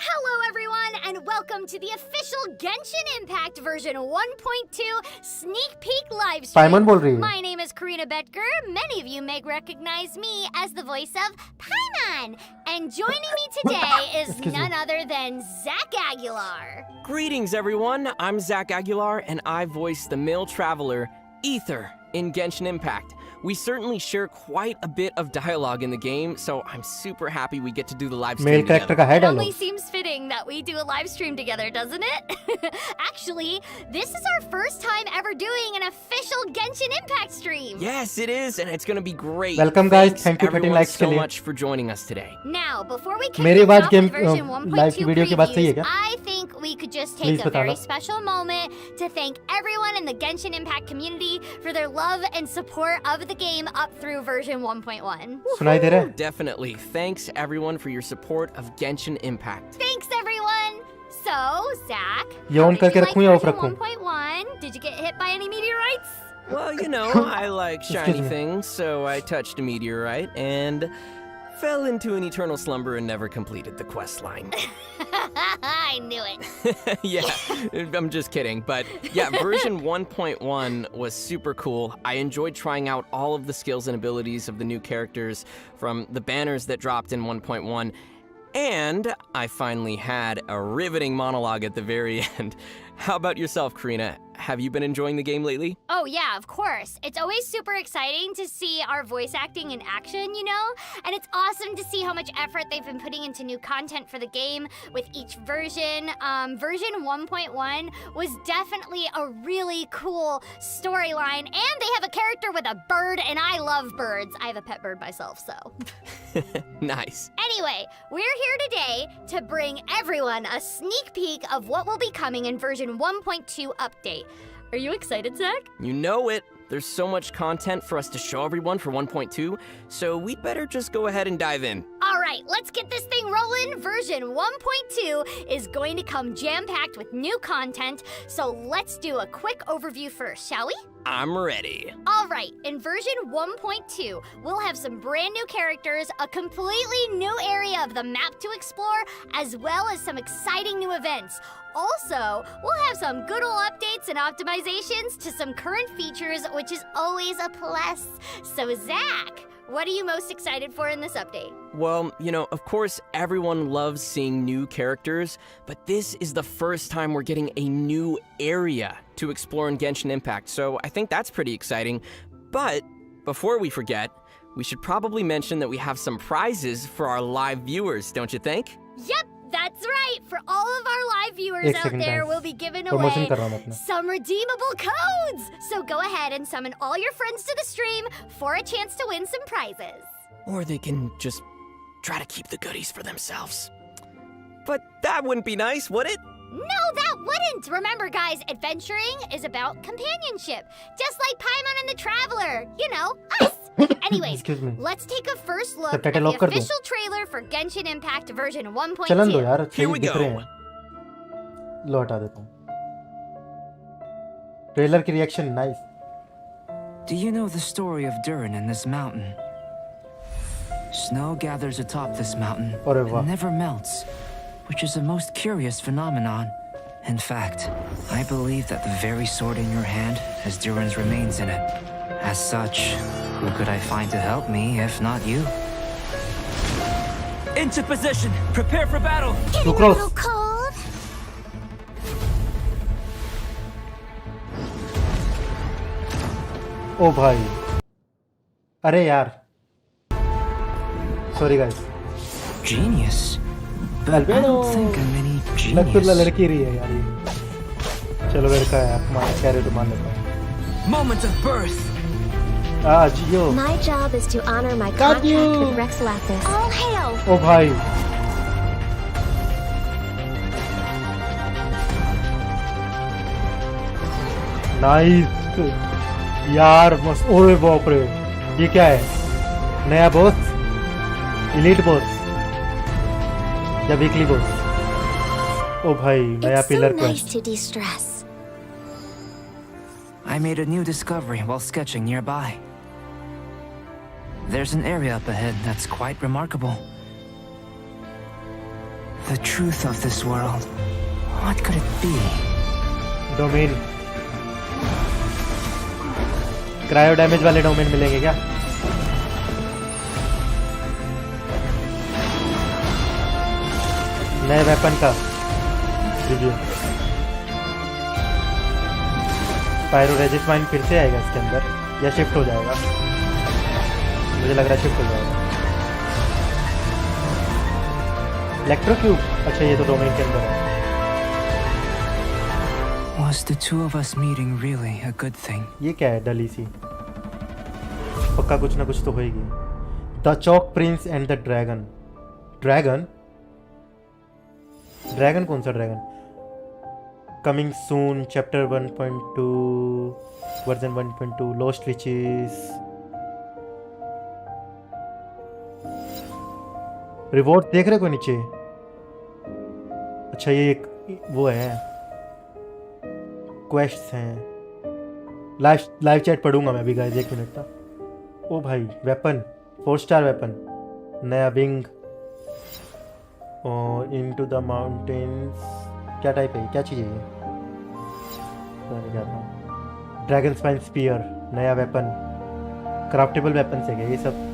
Hello everyone and welcome to the official Genshin Impact version 1.2 sneak peek live stream. पाइमन बोल रही है। My name is Karina Betker. Many of you may recognize me as the voice of Paimon. And joining me today is none other than Zach Aguilar. Greetings everyone, I'm Zach Aguilar and I voice the male traveler, Ether, in Genshin Impact. We certainly share quite a bit of dialogue in the game, so I'm super happy we get to do the live stream male character का है It only dialogue. seems fitting that we do a live stream together, doesn't it? Actually, this is our first time ever doing an official Genshin Impact stream. Yes, it is, and it's gonna be great. Welcome, guys. Thanks Thank you for everyone likes के so लिए। much for joining us today. Now, before we kick मेरी things आवाज off game with version live 1.2 video के बाद सही है previews, क्या? I think we could just Please take a very बताना। special moment to thank everyone in the Genshin Impact community for their love and support of the game up through version 1.1. सुनाई दे रहा है? Definitely. Thanks everyone for your support of Genshin Impact. Thanks everyone. So, Zach, ये how on did करके you रखूं like या off version रखूं? 1.1? Did you get hit by any meteorites? Well, you know, I like shiny Excuse me. things, so I touched a meteorite and fell into an eternal slumber and never completed the quest line. I knew it. Yeah, I'm just kidding. But yeah, version 1.1 was super cool. I enjoyed trying out all of the skills and abilities of the new characters from the banners that dropped in 1.1. And I finally had a riveting monologue at the very end. How about yourself, Karina? Have you been enjoying the game lately? Oh yeah, of course. It's always super exciting to see our voice acting in action, you know? And it's awesome to see how much effort they've been putting into new content for the game with each version. Version 1.1 was definitely a really cool storyline, and they have a character with a bird, and I love birds. I have a pet bird myself, so. Nice. Anyway, we're here today to bring everyone a sneak peek of what will be coming in version 1.2 update. Are you excited, Zach? You know it. There's so much content for us to show everyone for 1.2, so we'd better just go ahead and dive in. All right, let's get this thing rolling. Version 1.2 is going to come jam-packed with new content, so let's do a quick overview first, shall we? I'm ready. All right, in version 1.2, we'll have some brand new characters, a completely new area of the map to explore, as well as some exciting new events. Also, we'll have some good old updates and optimizations to some current features, which is always a plus. So, Zach, what are you most excited for in this update? Well, you know, of course, everyone loves seeing new characters, but this is the first time we're getting a new area to explore in Genshin Impact, so I think that's pretty exciting. But before we forget, we should probably mention that we have some prizes for our live viewers, don't you think? Yep, that's right. For all of our live viewers out there, we'll be giving Promotion away कर रहा हूँ मैं अपना। some redeemable codes. So go ahead and summon all your friends to the stream for a chance to win some prizes. Or they can just try to keep the goodies for themselves. But that wouldn't be nice, would it? No, that wouldn't! Remember, guys, adventuring is about companionship. Just like Paimon and the Traveler. You know, us! Anyways, Excuse me. let's take a first look at Subtitle the off कर दूँ? official trailer for Genshin Impact version 1.2. चलन दो यार, Here we दिख रहे go. हैं। लो हटा देता हूँ। ट्रेलर की reaction nice. Do you know the story of Durin and this mountain? Snow gathers atop this mountain अरे वाह। and never melts, which is a most curious phenomenon. In fact, I believe that the very sword in your hand has Durin's remains in it. As such, Who could I find to help me if not you? Into position! Prepare for battle! Too A close. little cold. ओ भाई, अरे यार, sorry guys. Genius. But I Albino. don't think I'm any लगता genius. लड़की रही है यार ये. चलो लड़का है, हमारा कैरेट मान लेता हूँ. Moment of birth! Jio. My job is to honor my Got contract you. with Rex Lapis. All hail. ओ भाई, नाइस यार, मस्त. ओए बाप रे, ये क्या है? नया बॉस, इलीट बॉस या वीकली बॉस? ओ भाई, नया It's so pillar nice quest. to de-stress. I made a new discovery while sketching nearby. There's an area up ahead that's quite remarkable. The truth of this world. What could it be? Domain, cryo damage वाले domain मिलेंगे क्या? नए weapon का review. Pyro रेजिस्माइन फिर से आएगा इसके अंदर या शिफ्ट हो जाएगा? मुझे लग रहा है शिफ्ट हो जाएगा. इलेक्ट्रोक्यूब, अच्छा ये तो डोमेन के अंदर है. Was the two of us meeting really a good thing? ये क्या है? डली सी, पक्का कुछ ना कुछ तो होएगी. The chalk Prince and the dragon. Dragon? Dragon कौन सा dragon? Coming soon, chapter 1.2, version 1.2, lost witches. Reward देख रहे को नीचे? अच्छा ये एक वो है, क्वेश्ट्स हैं. लाइव चैट पढ़ूंगा मैं भी गाइस, 1 मिनट का. ओ भाई, वेपन, 4 स्टार वेपन, नया विंग और इनटू द माउंटेन्स. क्या टाइप है, क्या चीज़ है ये? ड्रैगन स्पाइन स्पीयर, नया वेपन, क्राफ्टेबल वेपन से ये सब.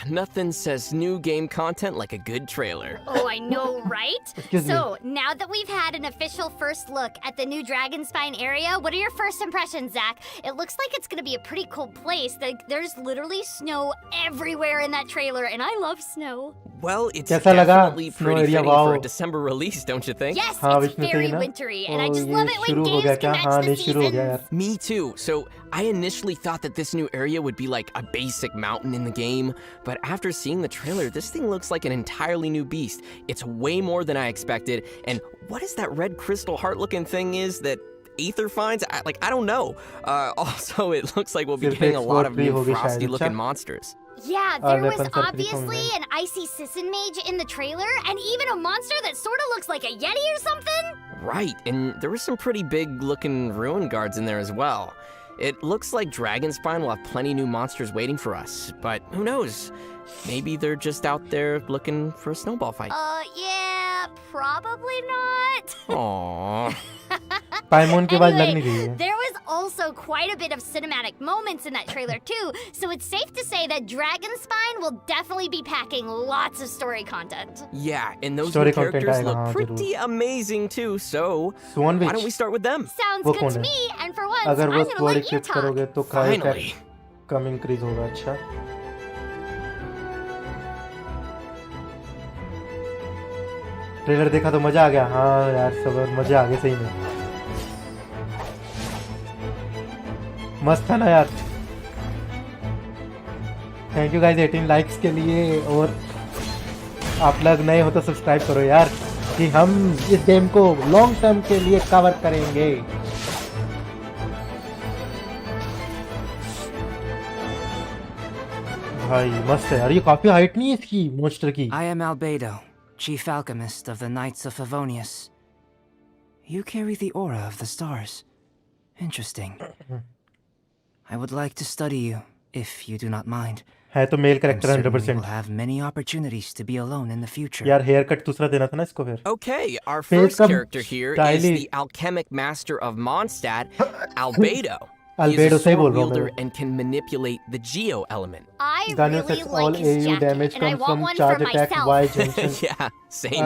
Nothing says new game content like a good trailer. Oh, I know, right? Excuse me. So, now that we've had an official first look at the new Dragonspine area, what are your first impressions, Zach? It looks like it's going to be a pretty cool place. There's literally snow everywhere in that trailer, and I love snow. Well, it's कैसा लगा definitely snow pretty area? fitting for a Wow. December release, don't you think? Yes, हाँ, it's Vishnu से very ही ना? wintry, and I O, just ये love it when शुरू हो games गया क्या? can match हाँ, the नहीं शुरू हो गया seasons. यार. Me too. So I initially thought that this new area would be like a basic mountain in the game, but after seeing the trailer, this thing looks like an entirely new beast. It's way more than I expected. And what is that red crystal heart-looking thing is that Aether finds? I don't know. Also, it looks like we'll be सिर्फ getting a lot of explore new होगी शायद, frosty-looking अच्छा? monsters. Yeah, there was weapons are pretty obviously cool, an icy Sisson mage in the trailer, and even a monster that sort of looks like a Yeti or something. Right, and there were some pretty big-looking ruin guards in there as well. It looks like Dragonspine will have plenty new monsters waiting for us, but who knows? Maybe they're just out there looking for a snowball fight. Yeah, probably not. Aww. पाइमोन की आवाज लग नहीं रही Anyway, है. there was also quite a bit of cinematic moments in that trailer too, so it's safe to say that Dragonspine will definitely be packing lots of story content. Yeah, and those Story new content characters आएगा, look हाँ, pretty amazing too, so Swan why don't we Witch, start with them? Sounds वो good कौन to है? me, and for once, अगर I'm वो gonna sword let you equip talk. करोगे तो cryo Finally. कम increase होगा. अच्छा, ट्रेलर देखा तो मजा आ गया. हाँ यार, सब मजा आ गया सही में. मस्त था ना यार. थैंक यू गाइस 18 लाइक्स के लिए. और आप लोग नए हो तो सब्सक्राइब करो यार, कि हम इस गेम को लॉन्ग टर्म के लिए कवर करेंगे. भाई मस्त है यार. ये काफी हाइट नहीं है इसकी मॉन्स्टर की. I am Albedo, chief alchemist of the Knights of Favonius. You carry the aura of the stars. Interesting. I would like to study you, if you do not mind. है तो male I'm character certain we 100%। will have many opportunities to be alone in the future. यार hair cut दूसरा देना था ना इसको फिर। Okay, our Face first का character here is style he- the alchemic master of Mondstadt, Albedo. He is Albedo a से ही बोल sword रहा हूँ wielder मैं। and can manipulate the Geo element. I Ganyu really says all like his AU jacket, damage and I comes want from one charge for attack myself. Y junction। Yeah, same.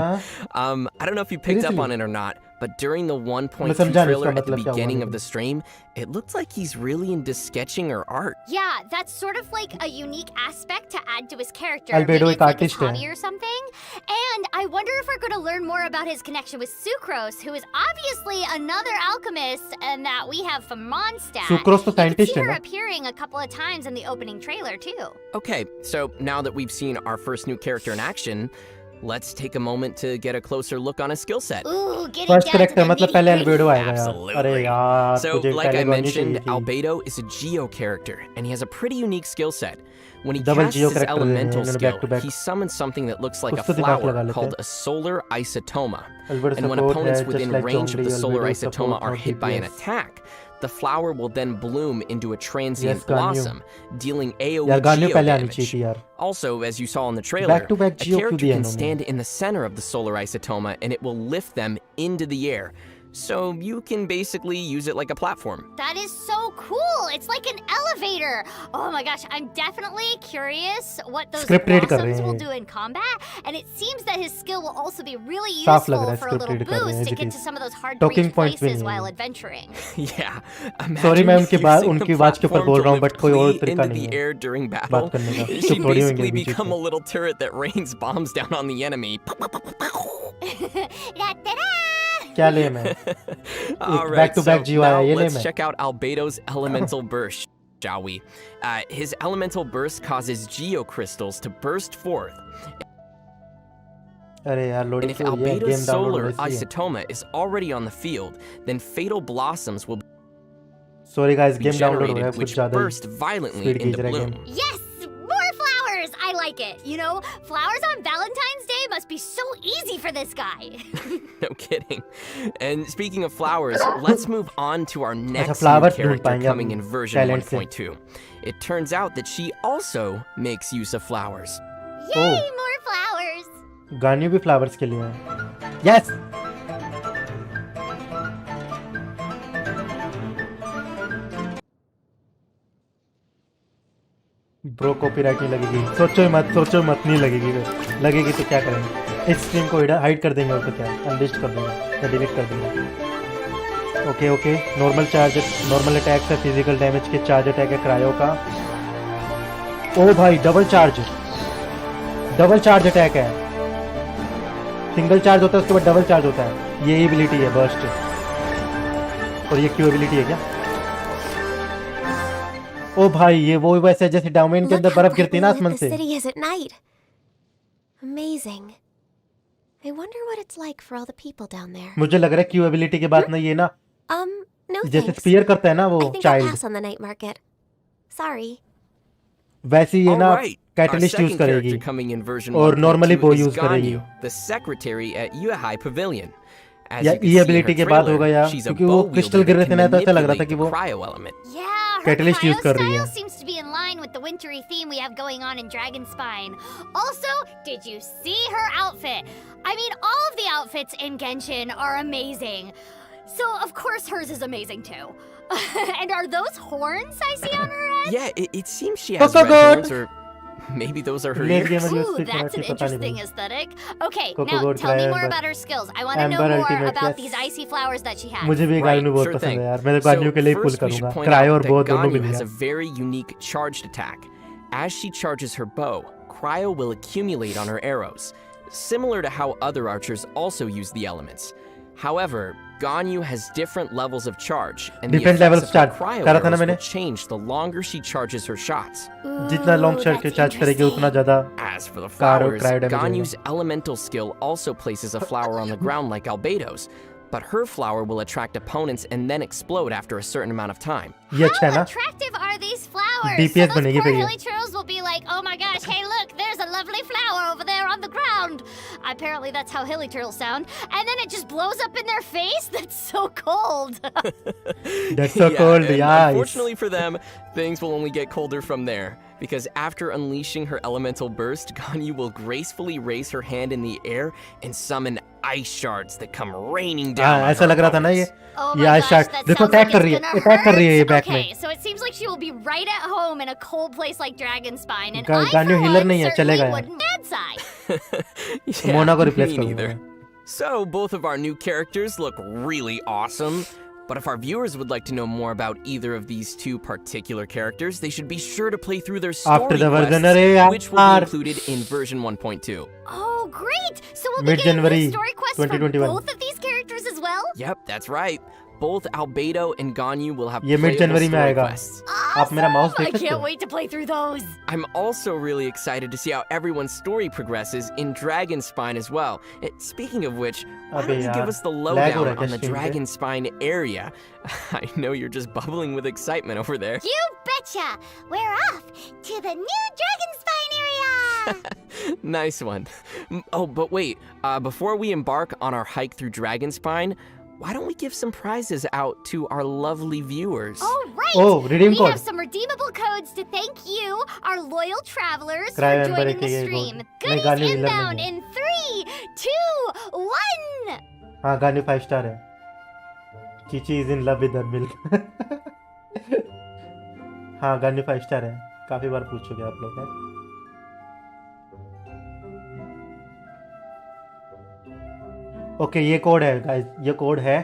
I don't know if you picked up Seriously? on it or not, but during the 1.2 मैं समझा नहीं trailer इसका at the मतलब क्या हुआ beginning of लेकिन। the stream, it looked like he's really into sketching or art. Yeah, that's sort of like a unique aspect to add to his character. Albedo Maybe एक it's like his artist है। hobby or something. And I wonder if we're going to learn more about his connection with Sucrose, who is obviously another alchemist and that we have from Mondstadt. Sucrose तो You can scientist see है her ना? appearing a couple of times in the opening trailer too. Okay, so now that we've seen our first new character in action, let's take a moment to get a closer look on his skill set. Ooh, getting first down to character the मतलब पहले nitty-gritty. Albedo आएगा यार। Absolutely. अरे यार So, मुझे like I पहले Ganyu mentioned, चाहिए थी। Albedo is a Geo character, and he has a pretty unique skill set. When he Double casts Geo his character elemental इन्होंने skill, back to back। he summons something that looks like a कुछ तो दिमाग लगा flower लेते called हैं। a solar isotoma. Albedo And when support opponents है, within just like range of the Zhongli, solar Albedo isotoma support are और hit by an DPS। attack, the flower will then bloom into a transient Yes, Ganyu। blossom, dealing AoE यार Ganyu Geo पहले आनी चाहिए damage. थी यार। Also, as you saw in the trailer, Back-to-back a Geo character क्यों दिया can इन्होंने? stand in the center of the solar isotoma and it will lift them into the air. So you can basically use it like a platform. That is so cool. It's like an elevator. Oh my gosh, I'm definitely curious what those Script read कर रहे blossoms will हैं। do in combat. And it seems that his skill will also be really साफ लग useful रहा है for a script little read कर रहे हैं boost to as it get is। to some of those hard to Talking reach points भी places नहीं while है। adventuring. Yeah. Sorry, मैं उनकी बात- using उनकी the आवाज के ऊपर platform बोल to रहा हूँ, lift but कोई और Lee तरीका into नहीं the है air during battle. बात करने का। She चुप थोड़ी होंगे basically बीच become में। a little turret that rains bombs down on the enemy. Da-da-da! क्या ले मैं? All right, back to back so GUI now ये ले let's मैं। check out Albedo's elemental burst, shall we? His elemental burst causes geocrystals to burst forth. अरे यार And loading if तो ये Albedo's गेम डाउनलोड solar हो रही है। isotoma is already on the field, then fatal blossoms will sorry guys be game download हो रहा है generated, कुछ which ज्यादा burst violently स्पीड खींच into रहा है bloom. Game. Yes! More flowers! I like it. You know, flowers on Valentine's Day must be so easy for this guy. No kidding. And speaking of flowers, let's move on to our next new flowers ढूंढ character पाएंगे coming हम in version talent से। 1.2. It turns out that she also makes use of flowers. Yay, more flowers! गान्यू भी flowers के लिए है। Yes bro copyright नहीं लगेगी, सोचो मत नहीं लगेगी। लगेगी तो क्या करेंगे? इस स्ट्रीम को हाइड कर देंगे और तो क्या, अनलिस्ट कर देंगे या डिलीट कर देंगे। Okay normal charge, normal attack से फिजिकल डैमेज के चार्ज अटैक है क्रायो का। ओ भाई डबल चार्ज अटैक है। सिंगल चार्ज होता है उसके बाद डबल चार्ज होता है। ये एबिलिटी है बर्स्ट, और ये क्यू एबिलिटी है क्या? ओ भाई ये वो वैसे जैसे डाउमेन के Look अंदर how बर्फ गिरती है ना brightly आसमान lit the से। city is at night. Amazing. I wonder what it's like for all the people down there. मुझे लग रहा है क्यू एबिलिटी के बाद ना ये ना No जैसे thanks. स्पीयर करता है ना वो I think I'll child, pass on the night market. Sorry. वैसे ही ये ना Alright, our catalyst use second करेगी character coming in version और 1.2 नॉर्मली वो is यूज करेगी। Ganyu, the secretary at UID Pavilion. As या you can E see in ability her के बाद trailer, होगा यार, she's a क्योंकि वो bow क्रिस्टल wielder गिर रहे that थे can ना तो ऐसा लग रहा था manipulate कि the वो cryo element. Yeah, her Catalyst cryo use कर रही style है। seems to be in line with the wintry theme we have going on in Dragon Spine. Also, did you see her outfit? I mean, all of the outfits in Genshin are amazing. So, of course, hers is amazing too. And are those horns I see on her head? Yeah, it seems she has Coco red Goat. horns, or maybe those are her Late ears. gamer use Ooh, से that's an पता नहीं interesting भाई। aesthetic. Okay, Coco now Goat, tell me Cryo more Amber. about her skills. I want to know Amber more Ultimate, about yes। these icy flowers that she has. मुझे भी Right, गान्यू बहुत sure पसंद thing. है यार, मैं तो गान्यू के लिए पुल first we should करूंगा। point क्रायो out और that बहुत दोनों Ganyu मिल has गया। a very unique charged attack. As she charges her bow, cryo will accumulate on her arrows, similar to how other archers also use the elements. However, Ganyu has different levels of charge, and Different the levels effects of her charge. cryo करा था ना arrows मैंने? will change the longer she charges her shots. जितना long Ooh, charge that's charge करेगी उतना interesting. ज्यादा As for the Cryo flowers, damage Ganyu's elemental skill also places a flower on the ground like Albedo's, but her flower will attract opponents and then explode after a certain amount of time. ये अच्छा है How ना। attractive are these flowers? DPS so those बनेगी poor फिर ये। hilly churros will be like, oh my gosh, hey look, there's a lovely flower over there on the ground. sound. Apparently that's how hilly turtles sound. And then it just blows up in their face. That's so cold. That's so cold, and yeah. Unfortunately for them, things will only get colder from there. Because after unleashing her elemental burst, Ganyu will gracefully raise her hand in the air and summon ice shards that come raining down. हाँ ऐसा लग रहा था ना ये Oh ये my ice gosh, shard that देखो sounds attack like कर रही है it's gonna attack कर रही है ये hurt. back में Okay, so it seems like she will be right at home in a cold place like Dragonspine, and Ga- I, for Ganyu healer one, नहीं है, certainly चलेगा यार। wouldn't bad side. Yeah, Mona को replace me करूंगा neither. मैं। So, both of our new characters look really awesome. But if our viewers would like to know more about either of these two particular characters, they should be sure to play through their story After the version, quests, अरे यार। which will be included in version 1.2. Oh, great! So we'll be getting Mid-January new story quests for 2021. both of these characters as well? Yep, that's right. Both Albedo and Ganyu will have ये playable mid-January में story आएगा। quests. आप मेरा mouse I देख सकते can't हो wait to play through those. I'm also really excited to see how everyone's story progresses in Dragonspine as well. Speaking of which, why अबे don't you यार, give us the lag हो रहा lowdown है क्या on the stream पे? Dragonspine area? I know you're just bubbling with excitement over there. You betcha! We're off to the new Dragonspine area! Nice one. Oh, but wait, before we embark on our hike through Dragonspine, why don't we give some prizes out to our lovely viewers? Oh, right! Oh, redeem we code. have some redeemable codes to thank you, our loyal travelers, Cry for member joining the AKA stream. code. Goodies Ganyu healer inbound नहीं in 3, 2, 1! हाँ Ganyu 5 star है Chichi is in love with her milk हाँ Ganyu 5 star है काफी बार पूछ चुके आप लोग हैं ओके ये कोड है गाइस ये कोड है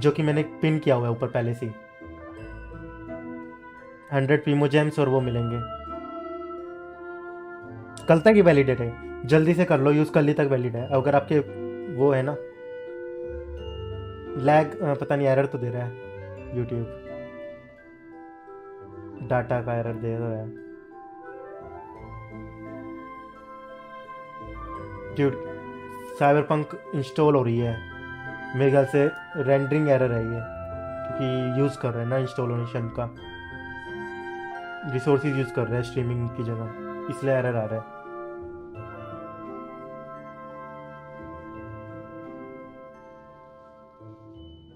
जो कि मैंने पिन किया हुआ है ऊपर पहले से 100 प्रीमो जेम्स और वो मिलेंगे कल तक ही वैलिडेट है जल्दी से कर लो यूज कल ही तक वैलिड है अगर आपके वो है ना लैग पता नहीं एरर तो दे रहा है यूट्यूब डाटा का एरर दे रहा है ड्यूड साइबरपंक इंस्टॉल हो रही है मेरे ख्याल से रेंडरिंग एरर है ये क्योंकि यूज़ कर रहे हैं ना इंस्टॉलेशन का रिसोर्सेज यूज़ कर रहे हैं स्ट्रीमिंग की जगह इसलिए एरर आ रहा है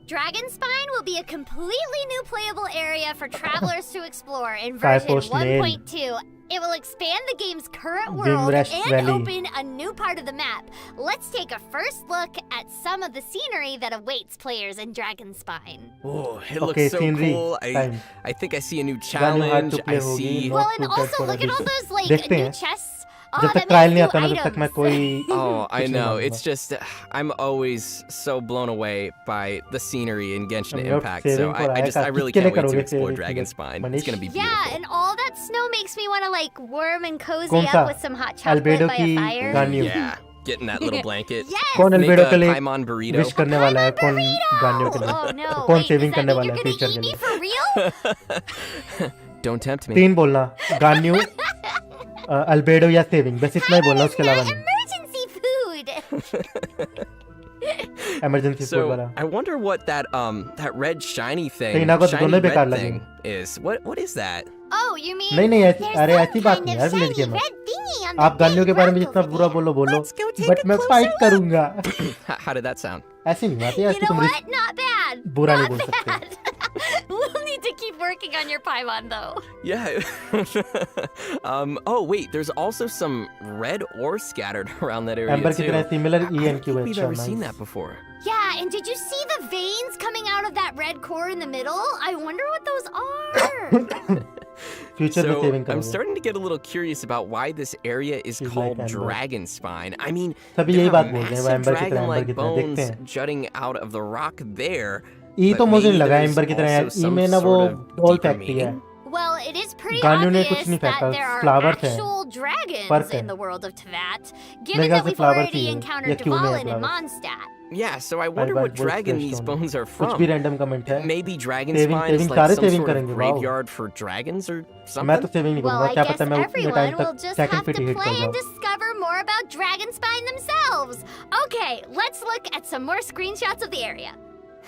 Dragonspine will be a completely new playable area for travelers to explore in version Post mail. 1.2. It will expand the game's current Game world Rest and Valley. open a new part of the map. Let's take a first look at some of the scenery that awaits players in Dragonspine. Oh, it Okay, looks so scenery cool. time. I think I see a new Ganyu had to challenge. play I होगी, see. not Well, and to test also for look at all addition. those like देखते new हैं chests. जब that तक means trial नहीं new आता ना तब तक मैं items. कोई Oh, I कुछ नहीं know. मानूंगा। It's just, I'm always so blown away by the scenery in Genshin I'm not Impact. So saving for I really किसके लिए can't wait to करोगे explore saving? Dragonspine. It's Manish? gonna be beautiful. Yeah, and all that snow makes me want to like warm and cozy कौन सा? up with some hot chocolate Albedo by की a fire. Ganyu Yeah, getting that little blanket. Yes! कौन Make albedo a के लिए Paimon burrito. Wish करने वाला है कौन गानियों के लिए Oh no! कौन Wait, सेविंग does that करने mean वाला you're है gonna फ्यूचर eat के me लिए for real? Don't tempt me. 3 बोलना गानियो अल्बेडो या सेविंग बस इतना ही बोलना उसके अलावा नहीं Emergency food. Emergency food So वाला I wonder what that red shiny thing, Hey, Nago, shiny दोनों बेकार red लगे। thing is. What is that? Oh, you mean? नहीं नहीं ऐसी there's अरे some ऐसी बात kind नहीं of यार विलेज shiny गेम है red thingy on the आप गानियों के big बारे में rock जितना over बुरा there. बोलो बोलो Let's go take but a मैं closer फाइट look. करूंगा How did that sound? ऐसी नहीं बात है You ऐसी know तुम what? Not bad. बुरा नहीं Not बोल सकते bad. We'll need to keep working on your Paimon though. Yeah. Oh wait, there's also some red ore scattered around that area Amber की too. तरह सिमिलर I ईएन don't क्यू think है we've अच्छा ever seen that nice before. Yeah, and did you see the veins coming out of that red core in the middle? I wonder what those are. Future में So saving I'm करोगे starting to get a little curious about why this area is She's called like Amber. Dragonspine. I mean, सभी there यही are बात बोल रहे हैं वो massive amber की तरह एम्बर dragon-like की तरह देखते bones हैं jutting out of the rock there. E but तो मुझे नहीं maybe लगा there's एम्बर की तरह है also ई some में ना वो sort of doll deeper factory है meaning. Well, it is pretty गानियों ने कुछ obvious नहीं that फेंका there are फ्लावर्स हैं actual dragons फर्क है in the world of Teyvat, मेरे given ख्याल that से we've फ्लावर्स already ही है या encountered क्यों नहीं है Dvalin and flowers Mondstadt. Yeah, so I I wonder बात what वो dragon स्ट्रेस these होने bones are कुछ भी from. रैंडम कमेंट है Maybe saving Dragonspine is saving like सारे some सेविंग sort of करेंगे wow graveyard for dragons or मैं तो something. सेविंग नहीं Well, करूंगा I क्या guess पता मैं उतने टाइम everyone will तक just second have fit to he hit play कर and जाऊं discover more about Dragonspine themselves. Okay, let's look at some more screenshots of the area.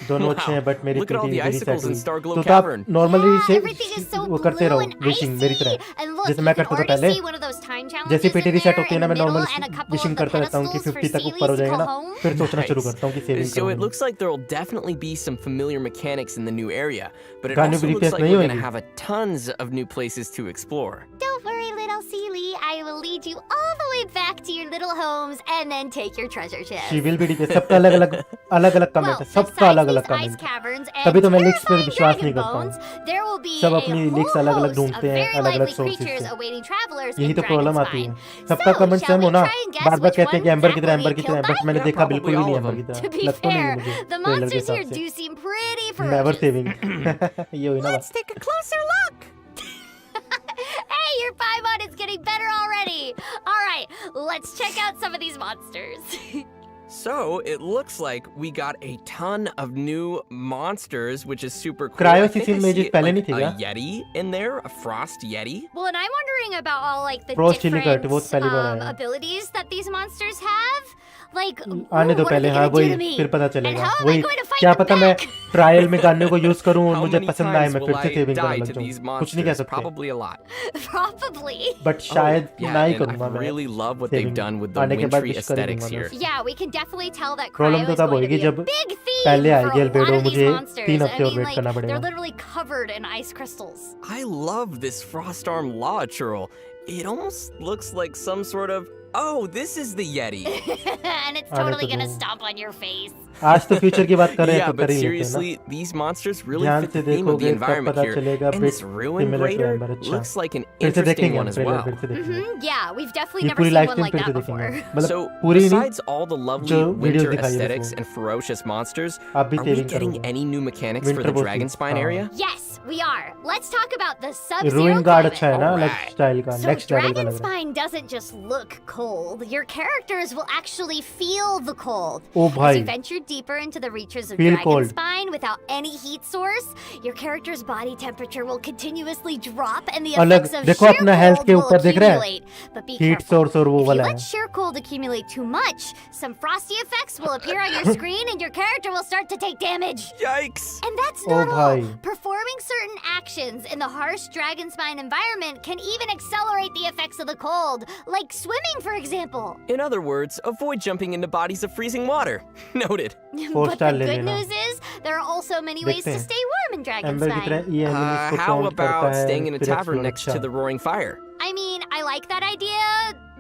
दोनों Wow, अच्छे हैं बट मेरी look at all PT the मेरी set icicles in हुई Starglow तो आप Cavern. नॉर्मली Yeah, से everything is so वो करते blue रहो and विशिंग मेरी icy. तरह And look, जैसे you मैं can करता था already पहले see one of those time जैसे challenges पेटी in रीसेट there होती है in ना the मैं middle normal and a couple wishing of the करता रहता हूँ कि pedestals for 50 तक ऊपर हो Seelies to जाएगा call ना home. फिर सोचना शुरू Nice. करता हूँ कि सेविंग So it करूँ looks like there will definitely be some familiar mechanics in the new area, but it गाने also भी looks रिप्लेस like नहीं we're going to होएगी have a tons of new places to explore. Don't worry, little Seelie. I will lead you all the way back to your little homes and then take your treasure chest. She will be DPS सबका अलग अलग comment Well, है सबका besides अलग these अलग ice comment है caverns and तभी तो मैं लिंक्स पे terrifying विश्वास dragon नहीं करता हूँ bones, there will be सब a अपनी whole लिंक्स अलग अलग host of ढूंढते हैं very अलग अलग lively सोर्सेज creatures से awaiting travelers यही in तो प्रॉब्लम आती Dragonspine. है सबका So, कमेंट shall सेम हो we ना try and guess bar bar which कहते हैं कि one एम्बर की तरह Zach will एम्बर be की तरह killed बट by? मैंने Yeah, देखा probably बिल्कुल भी all नहीं of एम्बर की them. तरह To be लग तो नहीं fair, है मुझे the ट्रेलर के monsters हिसाब here से do seem pretty never ferocious. Saving ये हुई ना बात take a closer look. Hey, your Paimon is getting better already. All right, let's check out some of these monsters. So it looks like we got a ton of new monsters, which is super cool. Cryo I think CC I में see जो पहले नहीं like थी a क्या? Yeti in there, a frost Yeti. Well, and I'm wondering about all like the Frost chili different cut, वो तो पहली बार आया है। abilities that these monsters have. Like, आने ooh, दो what are पहले they हाँ gonna do वही to me? फिर पता And चलेगा how am I वही going to fight क्या them पता मैं back? ट्रायल में गाने को यूज करूँ और How मुझे many पसंद आए times मैं will फिर से I सेविंग करने die लग to these जाऊँ कुछ नहीं कह monsters? सकते Probably a lot. Probably. But शायद Yeah, ना ही and करूँगा I मैं really love what they've saving done with the आने के बाद wintry wish कर ही aesthetics दूंगा here. मैं Yeah, we can definitely tell that problem Cryo तो is तब going to होएगी be a जब big theme पहले for आएगी a lot albedo of these मुझे monsters. 3 I हफ्ते और mean, वेट like, करना they're पड़ेगा literally covered in ice crystals. I love this frost arm law churl. It almost looks like some sort of. Oh, this is the Yeti. And it's आने totally तो gonna दो stomp on your face. आज तो future की बात कर रहे हैं Yeah, तो but कर ही लेते हैं ना seriously, these monsters really ध्यान fit से the theme of the देखोगे तब environment पता here. चलेगा And bit this ruin similar to grader Amber अच्छा looks like an फिर से interesting देखेंगे one हम as ट्रेलर well. फिर से देखेंगे Yeah, we've definitely ये never पूरी seen live one stream like फिर से that देखेंगे before. मतलब So, पूरी नहीं besides all the lovely जो वीडियोस winter दिखाई है aesthetics उसको and ferocious monsters, आप भी are we सेविंग getting करोगे any new mechanics for winter the Bose Dragonspine हाँ area? Yes, we are. Let's talk about the sub-zero रूइन guard climate. अच्छा है ना अलग Alright. स्टाइल का So नेक्स्ट लेवल का लग रहा है Dragonspine doesn't just look cold. Your characters will actually feel the cold. O As भाई you venture deeper into the reaches of Feel cold. Dragonspine without any heat source, your character's body temperature will continuously drop and the अलग effects of देखो sheer अपना health cold के will ऊपर दिख रहा है accumulate. But be heat careful. Source और वो If you वाला let है sheer cold accumulate too much, some frosty effects will appear on your screen and your character will start to take damage. Yikes! And that's Oh, not all. bhai. Performing certain actions in the harsh Dragonspine environment can even accelerate the effects of the cold, like swimming, for example. In other words, avoid jumping into bodies of freezing water. Noted. Four But star the ले good लेना news is, there are also many ways देखते to हैं stay warm in amber की Dragonspine. तरह ये enemies को How count करता about है staying in a फिर tavern एक्सप्लोर next अच्छा to the roaring fire? I mean, I like that idea,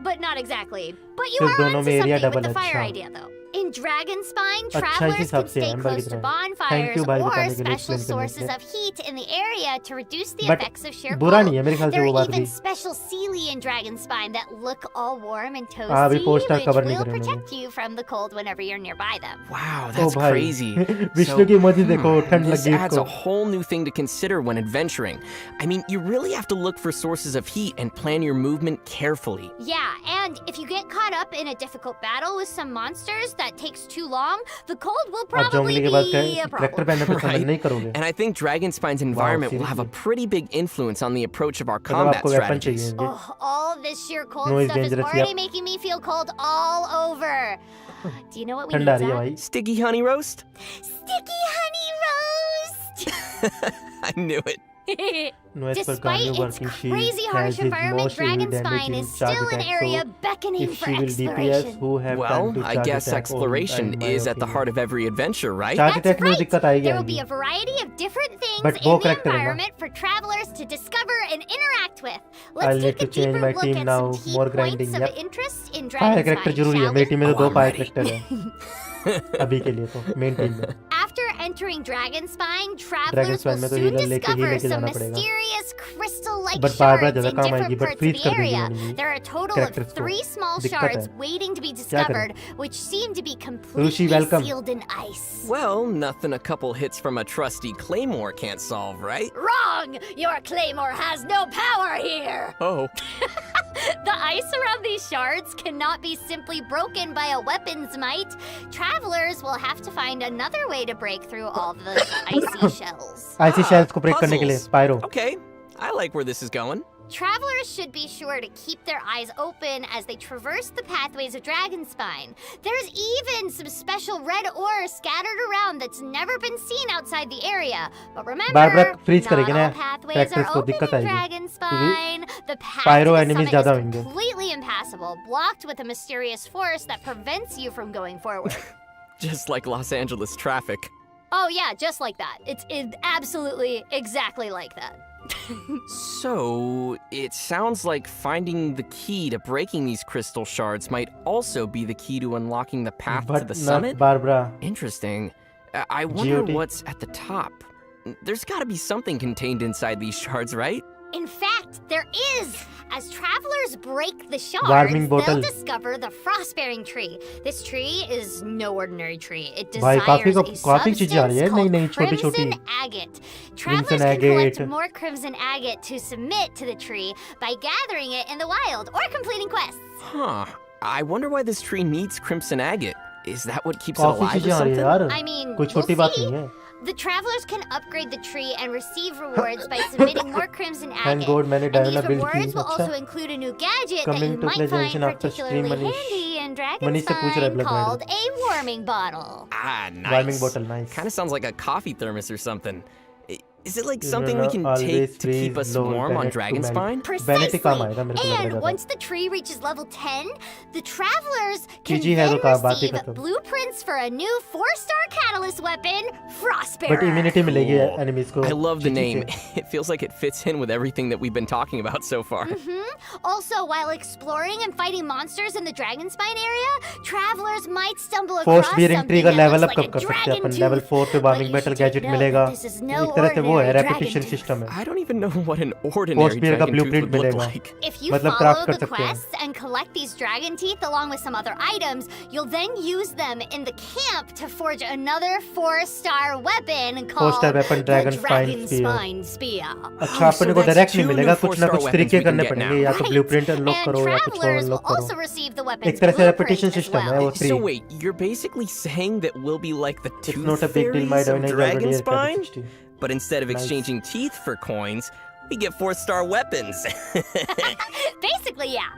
but not exactly. But you सिर्फ are दोनों onto में area something with double the fire अच्छा idea, though. In Dragonspine, अच्छा इस travelers हिसाब can से stay amber की close to तरह bonfires थैंक यू भाई or बताने के लिए special एक्सप्लेन करने sources के of heat in the area to reduce the but effects of sheer बुरा cold. नहीं है मेरे ख्याल से There वो are बात भी even special Seelie in Dragonspine that look all warm and हाँ अभी toasty, 4 स्टार which कवर नहीं will करे उन्होंने protect you from the cold whenever you're nearby them. Wow, O that's भाई crazy. विष्णु की इमोजी देखो ठंड This लगी adds a इसको whole new thing to consider when adventuring. I mean, you really have to look for sources of heat and plan your movement carefully. Yeah, and if you get caught up in a difficult battle with some monsters that takes too long, the cold will आप probably जंगली के बाद be a tractor problem. पहनने पे समझ Right. नहीं करोगे And I think Dragonspine's environment will have a seriously? pretty big influence on the approach of our मतलब combat आपको वेपन strategies. चाहिए Oh, all of this sheer cold No, it's stuff is dangerous, already yep. making me feel cold all over. Do you know what we ठंड आ need, रही है Zach? भाई Sticky honey roast? Sticky honey roast! I knew it. Noise per Despite Garnu its working shield crazy has harsh his environment, most heavy Dragonspine damaging is charge still an attack, area so beckoning if for she will DPS exploration. who have Well, time to I charge guess attack exploration in my is at the opinion. heart of every adventure, right? Charge That's attack में right. दिक्कत आएगी There will be आएगी a variety of different things But in वो the character है ना? environment for travelers to discover and interact with. I'll Let's need take a to change deeper my look team at now. some key More points grinding, of yep. interest in fire character Dragonspine, जरूरी है shall मेरी we? Team में तो Oh, 2 I'm fire ready. Character है अभी के लिए तो मेन टीम में After entering Dragonspine, travelers will Dragonspine में तो soon healer लेके discover लेके some जाना पड़ेगा mysterious crystal-like But बार-बार shards ज़्यादा in काम different आएगी, but parts of freeze the कर देगी area. enemy There are a total characters of को। 3 small दिक्कत shards है। waiting to be क्या करें? discovered, which seem to be completely welcome. sealed in ice. Well, nothing a couple hits from a trusty claymore can't solve, right? Wrong! Your claymore has no power here! Oh. The ice around these shards cannot be simply broken by a weapon's might. Travelers will have to find another way to break through all those icy shells. IC shells को break करने के लिए Puzzles. स्पायरो Okay, I like where this is going. Travelers should be sure to keep their eyes open as they traverse the pathways of Dragonspine. There's even some special red ore scattered around that's never been seen outside the area. But remember, बार-बार freeze not करेगी ना, all pathways are practice को open दिक्कत in आएगी। Dragonspine. The path pyro to the enemies summit ज़्यादा is होंगे। completely impassable, blocked with a mysterious force that prevents you from going forward. Just like Los Angeles traffic. Oh yeah, just like that. It's absolutely exactly like that. So, it sounds like finding the key to breaking these crystal shards might also be the key to unlocking the path to But the not summit? Barbara. Interesting. I wonder GOT. what's at the top. There's gotta be something contained inside these shards, right? In fact, there is! As travelers break the shards, Warming they'll bottle. discover the frost-bearing tree. This tree is no ordinary tree. It भाई, desires a काफी चीजें आ रही है, substance called नई-नई, छोटी-छोटी। crimson agate. Travelers Crimson can collect agate. more crimson agate to submit to the tree by gathering it in the wild or completing quests. Huh. I wonder why this tree needs crimson agate. Is that what keeps it काफी alive or चीजें आ रही है something? यार। I mean, कोई छोटी we'll बात see. नहीं है। The travelers can upgrade the tree and receive rewards by submitting more crimson agate. Thank God मैंने And Diana these build की। rewards will अच्छा। also include a new gadget that Coming you to might play find Genshin after stream, particularly Manish. handy in Manish से पूछ रहा है Dragonspine Black called Rider। a warming bottle. Ah, nice. Warming bottle, nice. Kind of sounds like a coffee thermos or something. Is it like You something will we can always take to keep freeze us low warm on Bennett to Dragonspine? Vanity काम Precisely. आएगा मेरे को लग रहा And है once the tree reaches level 10, the travelers can GG है then तो कहा, बात ही receive खत्म। blueprints for a new 4-star catalyst weapon, Frostbearer. But immunity मिलेगी Cool. enemies को। I love the GG name. से। It feels like it fits in with everything that we've been talking about so far. Also, while exploring and fighting monsters in the Dragonspine area, travelers might stumble Force across bearing something tree का that level looks up like कब a कर सकते हैं dragon अपन level tooth. 4 पे But warming you battle should gadget know मिलेगा। that this is no एक तरह से वो है ordinary रेपिटेशन dragon सिस्टम है। I don't even know what an ordinary bear का dragon tooth blueprint would look मिलेगा। like. If you मतलब follow craft कर the सकते हैं। quests and collect these dragon teeth along with some other items, you'll then use them in the camp to forge another 4-star weapon called Four-star weapon, the Dragonspine Spear। Dragonspine Spear. अच्छा so अपने को that's direct नहीं 2 new मिलेगा, कुछ ना 4-star कुछ weapons तरीके we can करने get पड़ेंगे, now. या तो Right. ब्लूप्रिंट अनलॉक And करो या कुछ और travelers will अनलॉक करो। also receive the weapon's एक तरह से blueprint रेपिटेशन as सिस्टम है well. वो So 3। wait, you're basically saying that we'll be like the It's tooth not a big deal, my fairies of doing already is Dragonspine? 60. But instead of Nice. exchanging teeth for coins, we get 4-star weapons. Basically, yeah.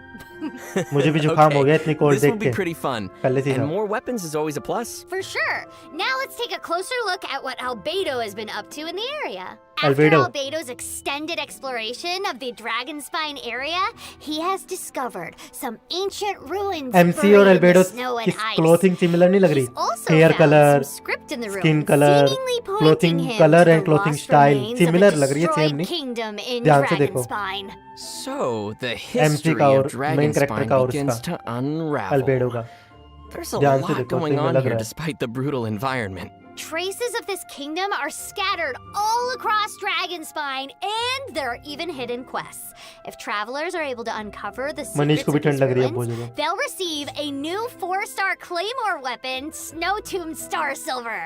मुझे भी जुकाम हो गया इतनी cold This will देख be के। pretty fun. पहले से ही And था। more weapons is always a plus. For sure. Now let's take a closer look at what Albedo has been up to in the area. Albedo. After Albedo's extended exploration of the Dragonspine area, he has discovered some ancient ruins MC buried और in the Albedo snow की and ice. Clothing similar नहीं लग रही? He's also hair found colour, some script in the skin ruins, colour, seemingly pointing clothing him colour to and the clothing lost style remains of a similar लग रही है, destroyed same नहीं। kingdom in ध्यान से देखो। Dragonspine. So, the history का of और main character Dragonspine का और begins उसका, to unravel. अल्बेडो का। There's a ध्यान से lot देखो, going उसमें on लग here रहा है। despite the brutal environment. Traces of this kingdom are scattered all across Dragonspine, and there are even hidden quests. If travelers are able to uncover the Manish secrets को भी of these ठंड लग रही है बहुत ruins, ज़्यादा। they'll receive a new 4-star claymore weapon, Snow Tomb Star Silver.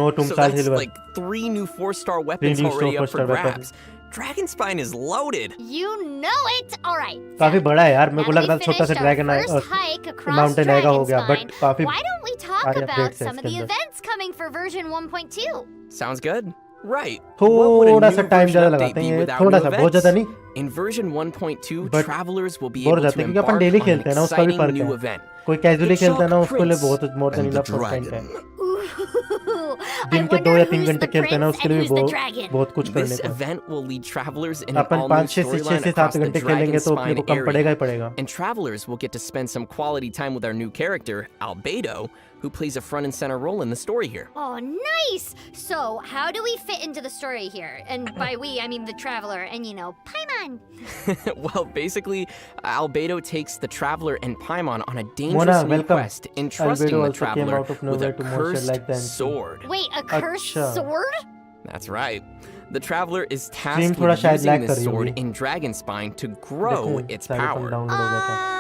No Tomb So Star that's Silver। like 3 new 4-star weapons new already up for 4-star weapons। grabs. Dragonspine is loaded. You know it! Alright. काफी बड़ा है यार, मेरे को Now लग that रहा we था छोटा सा finished dragon our first hike across mountain आएगा हो गया, बट Dragonspine, काफी why don't we talk सारे about updates हैं some of इसके the अंदर। events coming for version 1.2? Sounds good. Right. What would a थोड़ा new सा टाइम version ज्यादा update लगाते be हैं, without थोड़ा new सा, बहुत events? ज्यादा नहीं। In version 1.2, But travelers will be bore हो able जाते to हैं क्योंकि अपन embark डेली on खेलते an हैं ना, उसका भी exciting फर्क new है। event. कोई कैजुअली The खेलता है ना, Chalk उसके लिए Prince बहुत more than and the enough content है। dragon. Ooh, I दिन के 2 wonder या 3 who's घंटे the खेलते हैं ना, prince उसके and लिए who's the भी dragon. बहुत कुछ करने This को। event will lead travelers in an upon all-new 5 6 storyline 7 across the घंटे खेलेंगे तो अपने को Dragonspine कम पड़ेगा area. ही पड़ेगा। And travelers will get to spend some quality time with our new character, Albedo, who plays a front and center role in the story here. Oh, nice! So, how do we fit into the story here? And by we, I mean the traveler and, you know, Paimon. Well, basically, Albedo takes the traveler and Paimon on a Mona, dangerous new welcome. quest, entrusting Albedo the also came traveler out of with a nowhere to motion cursed like the NC. sword. Wait, a cursed Acha. sword? That's right. The traveler is tasked थोड़ा with शायद using lag this कर रही sword होगी। in Dragonspine to grow देखो, its सारे power. अपन download हो गया था।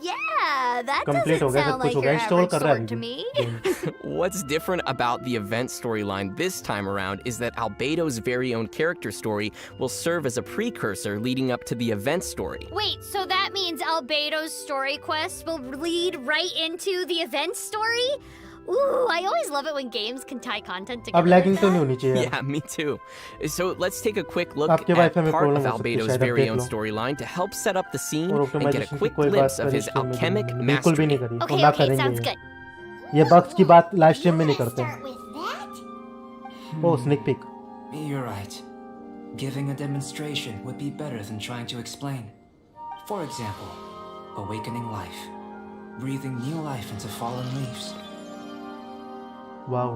Yeah, that Complete हो doesn't गया, सब sound कुछ like हो your गया, इंस्टॉल average कर रहा है sword to अभी me. भी। What's different about the event storyline this time around is that Albedo's very own character story will serve as a precursor leading up to the event story. Wait, so that means Albedo's story quest will lead right into the event story? Ooh, I always love it when games can tie content अब together. Lagging like तो नहीं that. होनी चाहिए Yeah, me too. So let's take a quick look आपके at Wi-Fi में part problem of हो सकती है, Albedo's शायद आप very देख own low. storyline to help set up the scene और and get a ऑप्टिमाइजेशन की quick कोई बात glimpse of करी his स्ट्रीम में alchemic बिल्कुल भी नहीं mastery. करी Okay, और ना okay, करेंगे sounds ये। good. ये बग्स की बात लाइव स्ट्रीम में नहीं You करते wanna start with that? Oh sneak peek You're right. Giving a demonstration would be better than trying to explain. For example, awakening life. Breathing new life into fallen leaves. Wow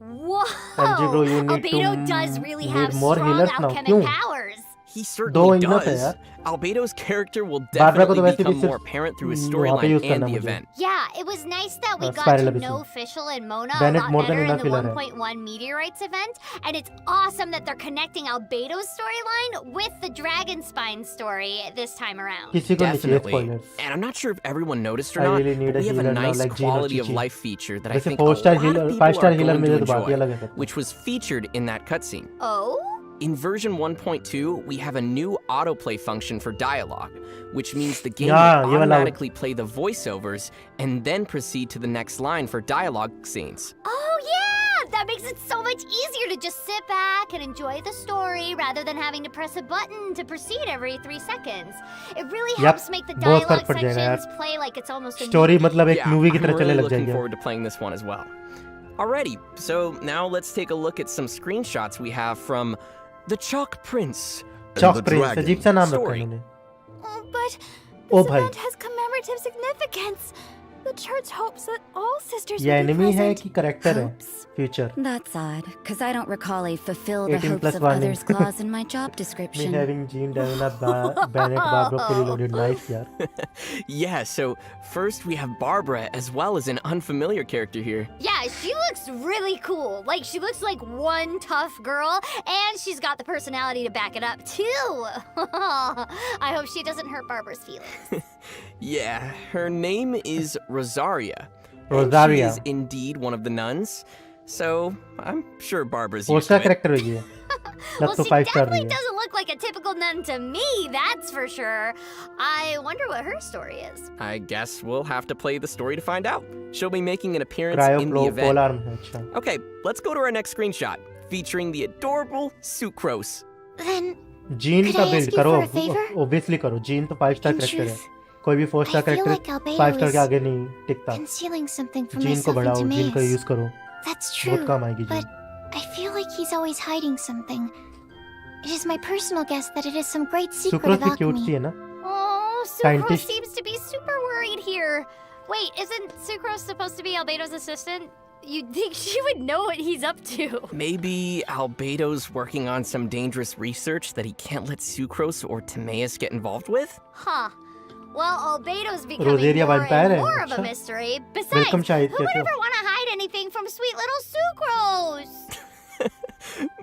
Whoa! MG bro, you need Albedo to does really need have more strong healers now. alchemic क्यों? powers. He दो certainly enough है does. यार। Albedo's character will Barbara को तो definitely वैसे भी become सिर्फ more apparent through his वहाँ पे storyline use करना and the मुझे। event. Yeah, it was nice that we got Spiral to abyss know में। Fischl and Mona a Bennett lot more than better in enough the healer है। 1.1 Meteorites event, and it's awesome that they're connecting Albedo's storyline with the Dragon Spine story this time around. किसी को नहीं चाहिए Definitely. spoilers And I'm not sure if everyone noticed or I not, really need but a we have a healer now, nice like Gene or quality of Chichi। life feature that I वैसे think a 4-star lot healer of people 5-star are healer going to मुझे तो बात ही अलग enjoy, है which was featured in that cutscene. Oh? In version 1.2, we have a new autoplay function for dialogue, which means the game Yeah, will ये वाला- automatically play the voiceovers and then proceed to the next line for dialogue scenes. Oh, yeah! That makes it so much easier to just sit back and enjoy the story rather than having to press a button to proceed every 3 seconds. It really Yep, helps make the बहुत फर्क dialogue पड़ जाएगा यार। sections play like it's almost a story movie. मतलब एक Yeah, movie की I'm तरह चलने really लग looking जाएगी forward to playing this one as well. Alrighty, so now let's take a look at some screenshots we have from the Chalk Prince. and chalk the Prince Dragon अजीब सा नाम रखा है story. इन्होंने Oh, but O this भाई event has commemorative significance. The church hopes that all sisters ये will be enemy है present. कि करेक्टर है Hopes? Future That's odd, because I don't recall a fulfill the 18 hopes plus of warning. others clause in my job me description. having Jean Davina Bennett Barbara fully loaded nice यार Yeah, so first we have Barbara as well as an unfamiliar character here. Yeah, she looks really cool. Like, she looks like one tough girl, and she's got the personality to back it up, too. I hope she doesn't hurt Barbara's feelings. Yeah, her name is Rosaria. And Rosaria। she is indeed one of the nuns. So I'm sure Barbara's used post का to it. Character है ये Well, लग तो she 5 star रही definitely है doesn't look like a typical nun to me, that's for sure. I wonder what her story is. I guess we'll have to play the story to find out. She'll be making an appearance cryo in flow the event. Polearm है अच्छा Okay, let's go to our next screenshot, featuring the adorable Sucrose. Then, gene Could का I build ask you करो for a favor? Obviously करो gene तो 5 star In character है truth, कोई भी 4 star I feel character like Albedo 5 star के is आगे नहीं टिकता concealing something from जीन को myself बढ़ाओ and जीन का यूज Tamaeus. करो That's बहुत true, काम आएगी gene but I feel like he's always hiding something. It is my personal guess that it is some great secret sucrose of भी cute सी alchemy. है ना Oh, Sucrose Scientist. seems to be super worried here. Wait, isn't Sucrose supposed to be Albedo's assistant? You'd think she would know what he's up to. Maybe Albedo's working on some dangerous research that he can't let Sucrose or Timaeus get involved with? Huh. Well, Albedo's becoming Rosaria more vampire and है, more of a अच्छा। mystery. Besides, Welcome, Shahid, who would कैसे हो? ever want to hide anything from sweet little Sucrose?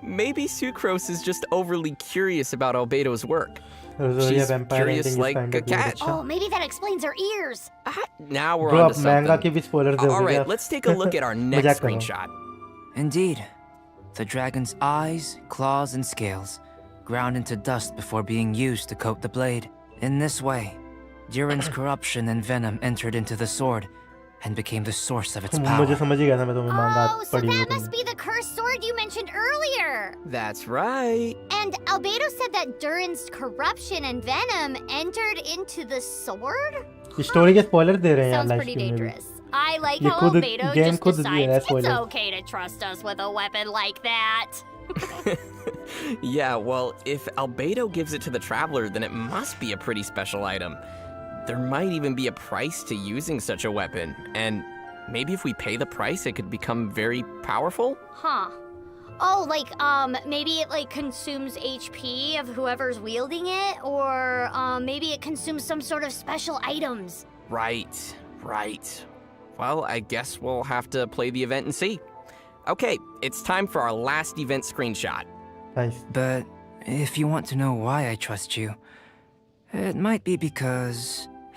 Maybe Sucrose is just overly curious about Albedo's work. रोज़ोरिया She's vampire curious ending is like kind a of good cat. अच्छा Oh, maybe that explains her ears. Now we're bro on आप to महंगा something. के भी spoiler they All right, let's take a look at our next मजाक कर रहा हूँ। screenshot. Indeed, the dragon's eyes, claws, and scales ground into dust before being used to coat the blade. In this way, Durin's corruption and venom entered into the sword and became the source of its मुझे power. समझ ही गया था मैं तुम्हें मांगा Oh, so पड़ी हुई that must तुमने be the cursed sword you mentioned earlier. That's right. And Albedo said that Durin's corruption and venom entered into the sword? Story के स्पॉइलर दे रहे हैं यार Sounds लाइव pretty स्ट्रीम में भी dangerous. I like ये how खुद Albedo game just खुद दे रहा है decides it's spoiler okay to trust us with a weapon like that. Yeah, well, if Albedo gives it to the Traveler, then it must be a pretty special item. There might even be a price to using such a weapon, and maybe if we pay the price, it could become very powerful? Huh. Oh, like, maybe it, like, consumes HP of whoever's wielding it, or, maybe it consumes some sort of special items. Right, right. Well, I guess we'll have to play the event and see. Okay, it's time for our last event screenshot. Nice But if you want to know why I trust you, it might be because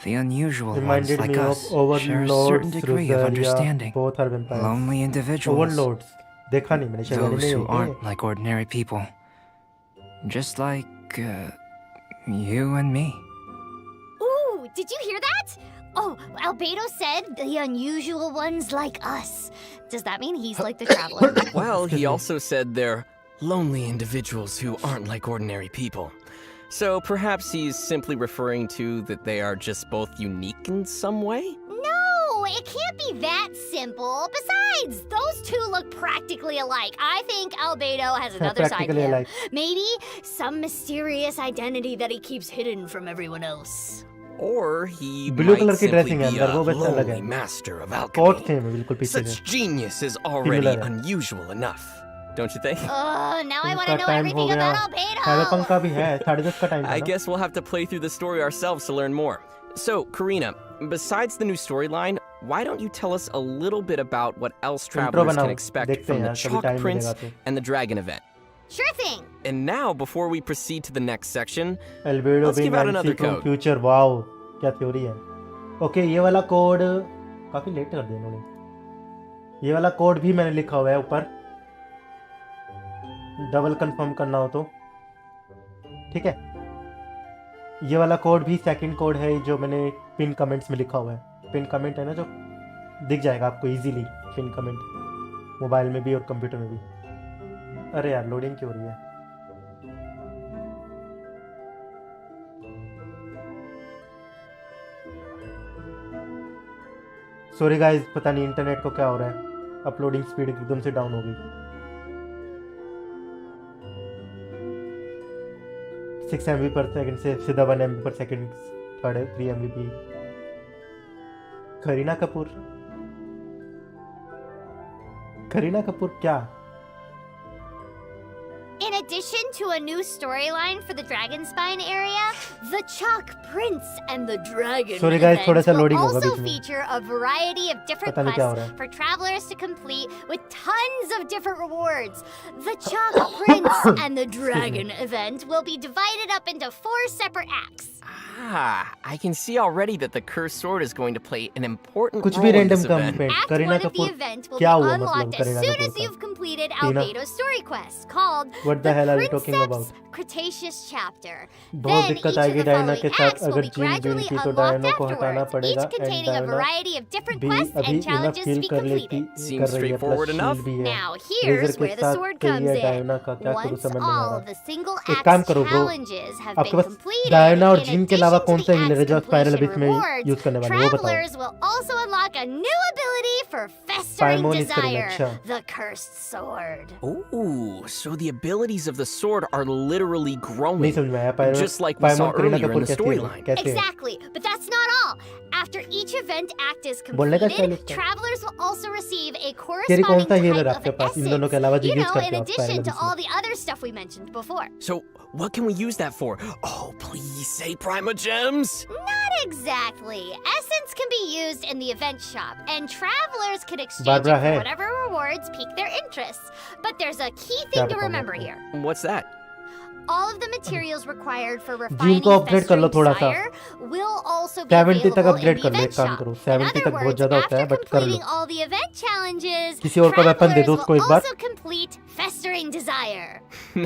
the unusual ones reminded like me us of share a certain overlords degree of Rosaria understanding. Both are vampires Lonely individuals. Overlords देखा नहीं मैंने शायद Those नहीं who aren't like ordinary people. Just like, you and me. Ooh, did you hear that? Oh, Albedo said the unusual ones like us. Does that mean he's like the traveler? Well, he also said they're lonely individuals who aren't like ordinary people. So perhaps he's simply referring to that they are just both unique in some way? No, it can't be that simple. Besides, those two look practically alike. I think Albedo has another side to Practically him. alike. Maybe some mysterious identity that he keeps hidden from everyone else. Or he Blue might color की simply dressing है be अंदर, a वो बस अलग lonely है। master of coat alchemy. Same है बिल्कुल पीछे से। Such genius is already Similar है। unusual enough, don't you think? Now I want उनका to know टाइम हो everything गया। about Cyberpunk Albedo. का भी है 10:30 का टाइम I है ना? guess we'll have to play through the story ourselves to learn more. So, Karina, besides the new storyline, why don't you tell us a little bit about what else Intro travelers बनाओ, can expect देखते from हैं the यार, कभी Chalk time Prince मिलेगा तो। and the Dragon event? Sure thing. And now, before we proceed to the next section, Albedo let's being give out antsy another from code. future, wow क्या theory है। Okay ये वाला code काफी late कर दिया इन्होंने। ये वाला कोड भी मैंने लिखा हुआ है ऊपर, डबल कंफर्म करना हो तो ठीक है। ये वाला कोड भी सेकंड कोड है जो मैंने पिन कमेंट्स में लिखा हुआ है। पिन कमेंट है ना जो दिख जाएगा आपको इजीली, पिन कमेंट मोबाइल में भी और कंप्यूटर में भी। अरे यार लोडिंग क्यों हो रही है? सॉरी गाइस, पता नहीं इंटरनेट को क्या हो रहा है, अपलोडिंग स्पीड एकदम से डाउन हो गई। 6 MB पर सेकंड से सीधा 1 MB पर सेकंड, 3 MB। करीना कपूर क्या? In addition to a new storyline for the Dragonspine area, the Chalk Prince and the Dragon Sorry guys, event थोड़ा सा will loading होगा also बीच में। feature a variety of different पता नहीं क्या हो रहा quests है। for travelers to complete with tons of different rewards. The Chalk Prince and the Dragon event will be divided up into 4 separate acts. I can see already that the cursed sword is going to play an important कुछ role भी in random this event. Comment. Act Kareena 1 of the Kapoor event will be क्या हुआ मतलब unlocked as Kareena soon Kapoor as you've का? completed Tina? Albedo's story quest called What the hell are you talking Princeps about? Cretaceous Chapter. बहुत Then दिक्कत each of आएगी the Diana following के साथ acts will अगर be जीन बीन gradually की तो unlocked Diana को हटाना afterwards, पड़ेगा। each and containing a Diana variety of different भी quests अभी and enough challenges to feel be कर लेती completed. Seems कर रही है, प्लस straightforward enough. शील्ड भी है। Now लेजर here's के where the साथ sword तो comes ये in. डायना का क्या करूँ Once समझ नहीं आ all रहा। of the single एक काम acts करो ब्रो, challenges have आपके been पास completed, डायना और in जीन के अलावा addition कौन to सा the हीलर है जो acts स्पाइरल completion अबिस में rewards, यूज करने वाले, वो बताओ। travelers will also unlock a new ability for festering Paimon is करेंगे, desire, अच्छा। the cursed sword. Ooh, so the abilities of the sword are literally नहीं growing, समझ में आया। just like we saw पाइमोन Kareena earlier in Kapoor the storyline. कैसे है? Exactly, but that's not all. After each event act is बोलने का style completed, उसका। travelers will also receive a तेरी कौन corresponding सा type हीलर of आपके पास इन दोनों essence, के अलावा जो you यूज know, करते in हो आप spiral addition to Abish all में? the other stuff we mentioned before. So, what can we use that for? Oh, please say Prima Gems! Not exactly. Essence can be used in the event shop, and travelers can exchange Barbara it for है। whatever rewards pique their interests. But there's a key क्या thing to बताऊँ remember आपको? here. What's that? All of the materials required for gene refining को upgrade कर लो festering थोड़ा सा। desire will also be 70 तक available in upgrade the कर लो, event एक काम shop. करो। In 70 other तक बहुत words, ज्यादा होता है, after बट कर लो। completing all the event challenges, किसी और का वेपन दे दो travelers उसको will एक बार। also complete festering desire.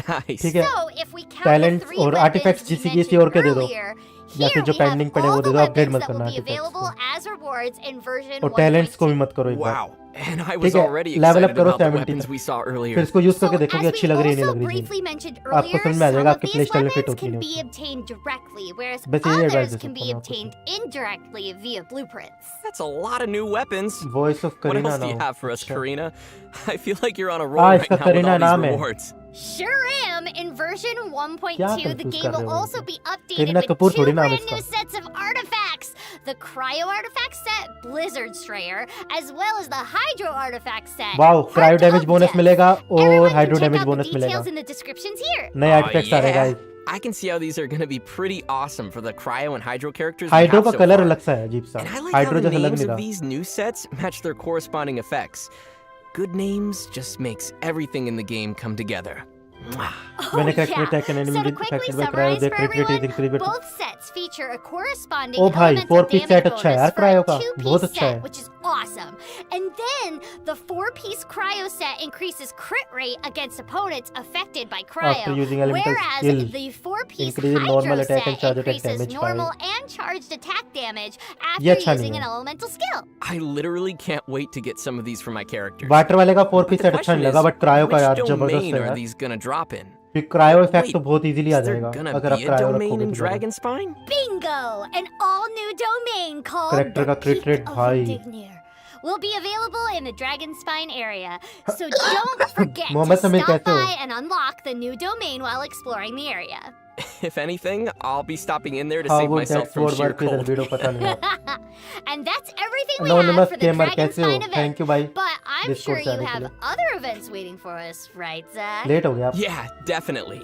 Nice. ठीक है। So, if we count Talents the 3 और weapons artifacts we किसी mentioned और के दे दो। earlier, या here फिर जो we have पेंडिंग पड़े वो all दे the दो, अपग्रेड weapons मत that will करना be artifacts available को। as rewards in version और टैलेंट्स को भी 1.2. मत करो एक बार। Wow. And I ठीक was है, already लेवल अप excited करो about the 70 weapons तक। we saw फिर earlier. इसको यूज So, करके देखो as कि we अच्छी लग रही है नहीं also लग रही briefly जीन। mentioned आपको earlier, समझ में आ some जाएगा of आपके these प्ले स्टाइल में फिट weapons होती can नहीं be होती। obtained directly, whereas बस यही एडवाइस others दे can सकता be हूँ आपको। obtained indirectly via blueprints. That's a lot of new weapons. Voice of What Kareena else do you नाम। have for us, अच्छा। Karina? I feel like you're on a roll हाँ, right इसका now with Kareena all these नाम है। rewards. Sure am. In version 1.2, the confuse game कर रहे will हो also मुझे? be updated Kareena with Kapoor 2 थोड़ी नाम brand new इसका। sets of artifacts. The Cryo Artifact Set, Blizzard Strayer, as well as the Hydro Artifact Set. Wow, cryo Heart damage of bonus Death. मिलेगा और Everyone can hydro check damage out the bonus मिलेगा। details in the descriptions here. नए Oh, artefacts आ रहे हैं yeah. Guys. I can see how these are going to be pretty awesome for the Cryo and Hydro characters we hydro have का so colour far. अलग सा है, अजीब सा। And I like how hydro the जैसा लग names नहीं of रहा। these new sets match their corresponding effects. Good names just makes everything in the game come together. When a character yeah. attack an enemy So to is quickly affected by cryo, summarize their for crit rate is everyone, increased by both sets feature a corresponding Oh भाई, elements 4-piece of set damage अच्छा है यार bonus for cryo a का, बहुत two-piece अच्छा है. set, which is awesome. And then the 4-piece cryo set increases crit rate against opponents affected by After cryo, using elemental whereas skill, the 4-piece increases normal hydro attack and set charge attack increases damage normal by- and charged attack damage ये after अच्छा using नहीं an है. elemental skill. I literally can't wait to get some of these for my characters. Water वाले का 4 But piece the set अच्छा question नहीं लगा, is, but cryo का which यार जबरदस्त domain है are यार. these gonna drop in? फिर क्रायो इफेक्ट Wait, तो बहुत इजीली आ Is there जाएगा gonna अगर आप be a क्रायो domain रखोगे in तो. Dragon Spine? Bingo! An all-new domain called Character the का crit Peak rate of भाई. Indignir will be available in the Dragon Spine area. So don't forget Mohammed to Sameer stop कैसे हो? by and unlock the new domain while exploring the area. If anything, I'll be stopping in there to How save would myself that from sword sheer work with cold. Video पता नहीं है. And that's everything we Anonymous have for the gamer Dragon कैसे हो? Spine event. Thank you भाई. But I'm Discord sure से you आने के have लिए. other events waiting for us, right, Zach? Late हो गया आप. Yeah, definitely.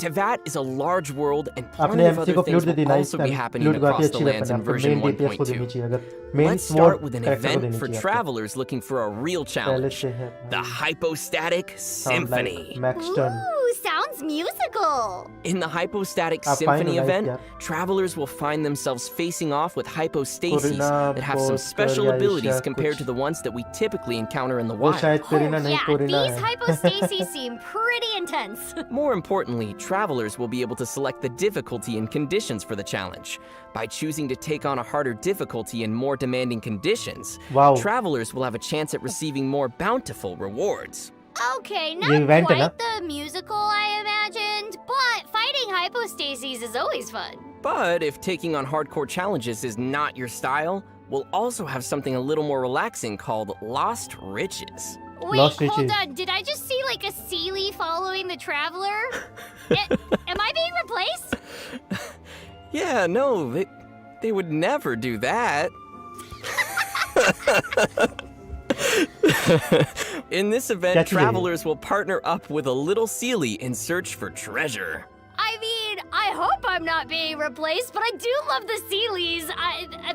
Tevat is a large world, and plenty आपने of एमसी other को things flute they the. will nice. also be happening flute काफी across the अच्छी lands weapon है. in आपको version main DPS को देनी 1.2. चाहिए. अगर main Let's start with an character को event देनी for चाहिए आपको. travelers looking for a real पहले challenge. से है. The Hypostatic Symphony. Maxton. Ooh, sounds musical. In the Hypostatic आप Symphony फाइन event, यार. travelers will find themselves facing off with hypostases Corina, that have some poster special या abilities Asia compared कुछ. to the ones that we typically encounter in the वो wild. शायद Corina नहीं yeah, Corina these है. hypostases seem pretty intense. More importantly, travelers will be able to select the difficulty and conditions for the challenge. By choosing to take on a harder difficulty and more demanding conditions, Wow. travelers will have a chance at receiving more bountiful rewards. Okay, ये not event है ना? quite the musical I imagined, but fighting hypostases is always fun. But if taking on hardcore challenges is not your style, we'll also have something a little more relaxing called Lost Riches. Wait, Lost hold Riches. on. Did I just see like a Sealy following the traveler? Am I being replaced? Yeah, no, they would never do that. In this event, That's travelers will partner up with a little Sealy in search for treasure. I mean, I hope I'm not being replaced, but I do love the Sealies.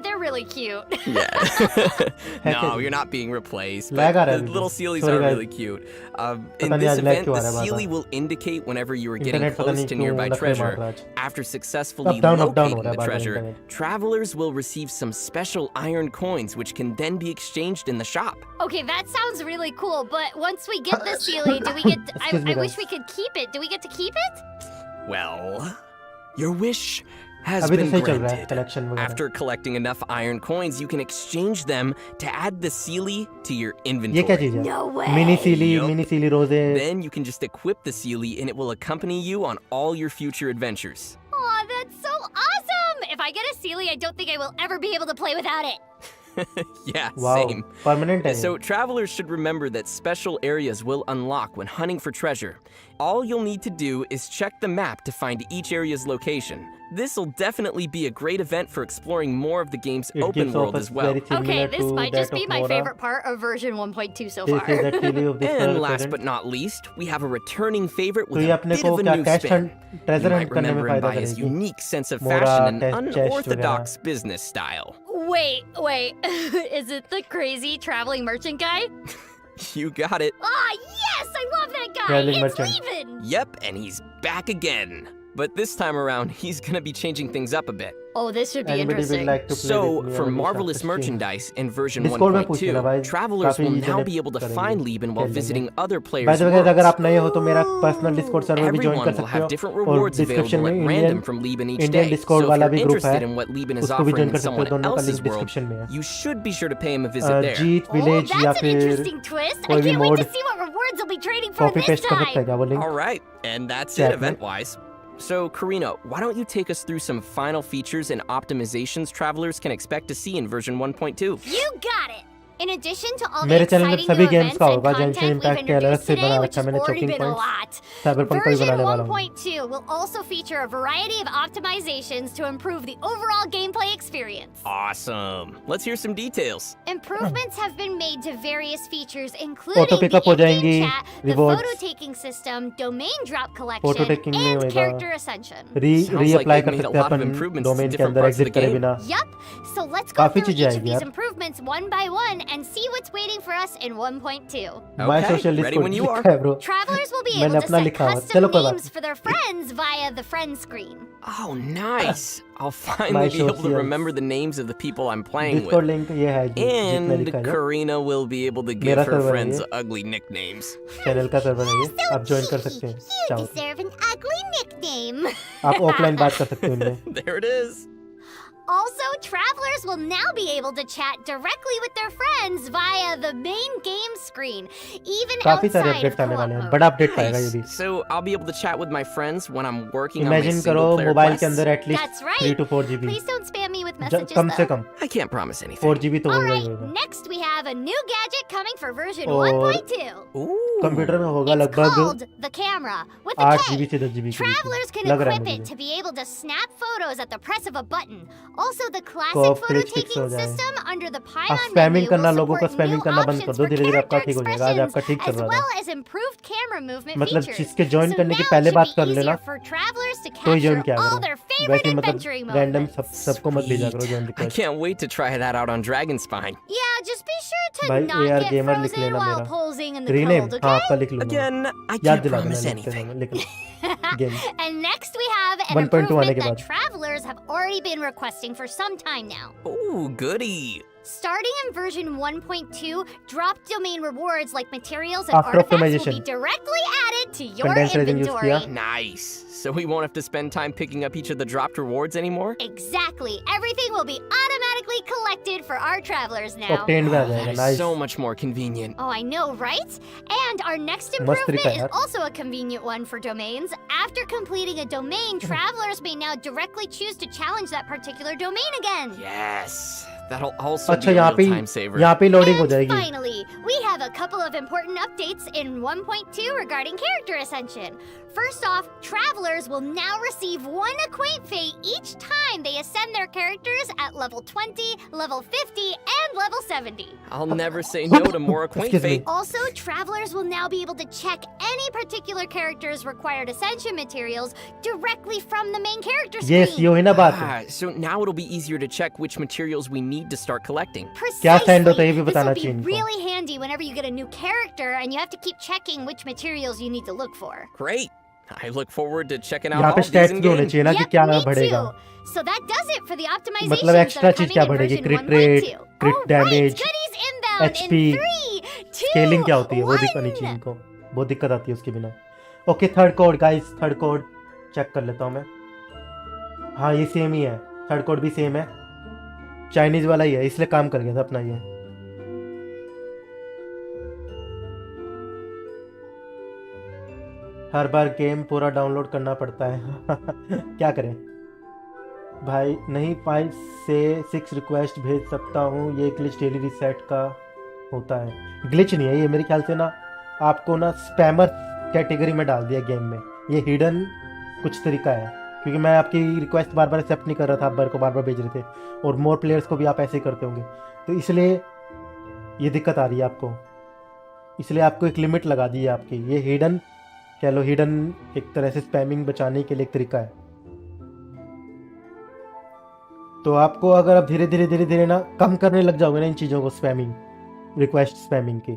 They're really cute. Yeah. No, you're not being replaced. Lag But आ रहा the है little अभी. Sealies Sorry are guys. really cute. In पता नहीं this आज lag event, क्यों आ the रहा है बार-बार. Sealy will indicate whenever you are getting internet पता close नहीं to क्यों nearby नखरे मार treasure. रहा है आज. After successfully Up, down, locating हो रहा है the बार-बार treasure, internet. travelers will receive some special iron coins which can then be exchanged in the shop. Okay, that sounds really cool, but once we get the Sealy, do we get... Excuse me, I wish guys. we could keep it. Do we get to keep it? Well, your wish has अभी तो been सही चल रहा है granted. Collection वगैरह. After collecting enough iron coins, you can exchange them to add the Sealy to your ये क्या inventory. चीज है? No way. Mini Seelie, Yup. Mini Seelie रोजे. Then you can just equip the Sealy and it will accompany you on all your future adventures. Aw, that's so awesome! If I get a Sealy, I don't think I will ever be able to play without it. Yeah, Wow, same. permanent है. So travelers should remember that special areas will unlock when hunting for treasure. All you'll need to do is check the map to find each area's location. This will definitely be a great event for exploring more of the game's It open gives world off as a well. very similar Okay, this to might that just be of my Mora. favorite part of version 1.2 so This far. is the Sealy of this And last present. but not least, we have a returning favorite तो with ये a अपने bit को of a क्या new cash spin. You treasure might Hunt करने में remember him फायदा by his करेगी. unique sense of Mora, fashion and chest unorthodox business style. Wait. Is it the crazy traveling merchant guy? You got it. Ah, yes! I love that guy! Traveling It's merchant. Levin! Yep, and he's back again. But this time around, he's gonna be changing things up a bit. Oh, this should be Anybody would interesting. like to play So, with me for on this marvelous stream. merchandise in version Discord में पूछ लेना 1.2, भाई. travelers काफी will now जने be able to करेंगे, find Liban while खेल visiting लेंगे. other By players' the way, अगर आप worlds. नए हो तो मेरा पर्सनल डिस्कॉर्ड सर्वर भी ज्वाइन Everyone कर will सकते have हो. different और rewards डिस्क्रिप्शन available में at random from Liban each Indian day. Discord So if वाला you're भी ग्रुप है. interested in what Liban is उसको भी ज्वाइन offering कर सकते हो. someone दोनों का else's लिंक world, डिस्क्रिप्शन में है. you should be sure to pay him a visit there. Jeet Oh, village या that's an फिर interesting twist. I कोई भी can't wait mode to see what rewards I'll be trading for copy this paste कर सकता है time. क्या वो link? All right, and that's Chat it में. event-wise. So, Karina, why don't you take us through some final features and optimizations travelers can expect to see in version 1.2? You got it! In addition to all the मेरे channel में exciting सभी new games events का and होगा. content जेंशन we've impact के अलग introduced से today, बना which रखा है has मैंने already choking been a points. lot. Cyberpunk को भी Version बनाने वाला हूँ. 1.2 will also feature a variety of optimizations to improve the overall gameplay experience. Awesome. Let's hear some details. Improvements have been made to various features, including Auto the pickup हो जाएंगी, in-game chat, the rewards. photo-taking system, domain drop Photo collection, taking में and होएगा. character ascension. Sounds like reapply they've कर made a सकते हैं lot of upon improvements to domain के different अंदर parts of the exit करे game. बिना. Yup. So let's go काफी through चीजें each of आएगी these यार. improvements one by one and see what's waiting for us in 1.2. My Okay, social ready when you लिखा are. है bro. Travelers will be मैंने able to अपना set लिखा हुआ है. custom चलो कोई बात names for their friends via the friend screen. Oh, nice. I'll finally My be able to socials. remember the names of the people I'm playing Discord with. link ये है जिसमें And लिखा है. Karina will be able to give मेरा her server है friends ये. ugly nicknames. Channel का server है ये. आप ज्वाइन कर सकते हैं. You चाहो. deserve an ugly nickname. आप ऑफलाइन बात कर सकते हो इनमें. There it is. Also, travelers will now be able to chat directly with their friends via the main game screen, even काफी सारे outside of अपडेट्स आने वाले हैं. co-op बड़ा अपडेट पाएगा ये Nice. भी. So I'll be able to chat with my friends when I'm working on my imagine करो single player मोबाइल के quests. अंदर at least That's right. 3 to 4 GB. Please don't spam me with messages कम से though. Come I can't promise anything. 4 GB तो All होगा ही right, होगा. next we have a new gadget coming for version और 1.2. Ooh. Computer में होगा It's लगभग called the camera with a 8 K. GB से 10 GB के Travelers बीच can में. लग रहा है equip it मुझे. to be able to snap photos at the press of a button. Also, the Co-op classic photo click fix हो taking जाए. system under the आप Pylon स्पैमिंग menu करना will लोगों को support स्पैमिंग new करना बंद कर options दो. for धीरे धीरे आपका character ठीक हो जाएगा. आज आपका ठीक expressions, चल as रहा था. well as improved camera movement मतलब features. जिसके ज्वाइन So करने के now पहले it बात should कर be लेना. easier for travelers to तो ही ज्वाइन capture किया all करो. their favorite वैसे ही मतलब adventuring रैंडम moments. सबको मत भेजा करो join I request. can't wait to try that out on Dragonspine. Yeah, just be sure to भाई not AR get gamer लिख frozen लेना while मेरा. posing in the rename cold, हाँ okay? आपका लिख लूंगा. Again, I याद can't दिला promise देना लिखते anything. हैं लिख लो. Game. And next we have an 1.2 आने improvement के that बाद. travelers have already been requesting for some time now. Ooh, goody. Starting in version 1.2, drop domain rewards like materials and After artifacts will be optimization. directly added to your Condenser use inventory. किया. Nice. So we won't have to spend time picking up each of the dropped rewards anymore? Exactly. Everything will be automatically collected for our travelers now. Obtained में आ That जाएगा. is nice. so much more convenient. Oh, I know, right? And our next मस्त improvement तरीका is यार. also a convenient one for domains. After completing a domain, travelers may now directly choose to challenge that particular domain again. Yes. That'll also अच्छा be a यहाँ पे real time saver. यहाँ पे loading हो And जाएगी. finally, we have a couple of important updates in 1.2 regarding character ascension. First off, travelers will now receive one acquaint fee each time they ascend their characters at level 20, level 50, and level 70. I'll never say no to more acquaint Excuse me. fate. Also, travelers will now be able to check any particular character's required ascension materials directly from the main character screen. Yes ये हुई ना बात. So now it'll be easier to check which materials we need to start collecting. क्या send होता है ये भी This बताना will चाहिए be इनको. really handy whenever you get a new character and you have to keep checking which materials you need to look for. Great. I look forward to checking out यहाँ all पे these stats in भी होने game. चाहिए ना कि क्या me बढ़ेगा. too. So that does it for the optimizations मतलब that एक्स्ट्रा are चीज coming क्या in बढ़ेगी. version क्रिट 1.2. Rate, क्रिट All right, damage, goodies inbound HP, in 3, 2, scaling क्या होती है वो दिखानी चाहिए 1. इनको. बहुत दिक्कत आती है उसके बिना. Okay third code guys. Third code check कर लेता हूँ मैं. हाँ ये सेम ही है. थर्ड कोड भी सेम है. चाइनीज वाला ही है इसलिए काम कर गया था अपना ये. हर बार गेम पूरा डाउनलोड करना पड़ता है. क्या करें भाई. नहीं 5 से 6 रिक्वेस्ट भेज सकता हूँ. ये ग्लिच डेली रीसेट का होता है. ग्लिच नहीं है ये मेरे ख्याल से ना. आपको ना स्पैमर कैटेगरी में डाल दिया गेम में. ये हिडन कुछ तरीका है क्योंकि मैं आपकी रिक्वेस्ट बार बार एक्सेप्ट नहीं कर रहा था. आप बार को बार बार भेज रहे थे और मोर प्लेयर्स को भी आप ऐसे ही करते होंगे तो इसलिए ये दिक्कत आ रही है आपको. इसलिए आपको एक लिमिट लगा दी है आपकी. ये हिडन कह लो. हिडन एक तरह से स्पैमिंग बचाने के लिए एक तरीका है. तो आपको अगर आप धीरे धीरे ना कम करने लग जाओगे ना इन चीज़ों को स्पैमिंग रिक्वेस्ट स्पैमिंग की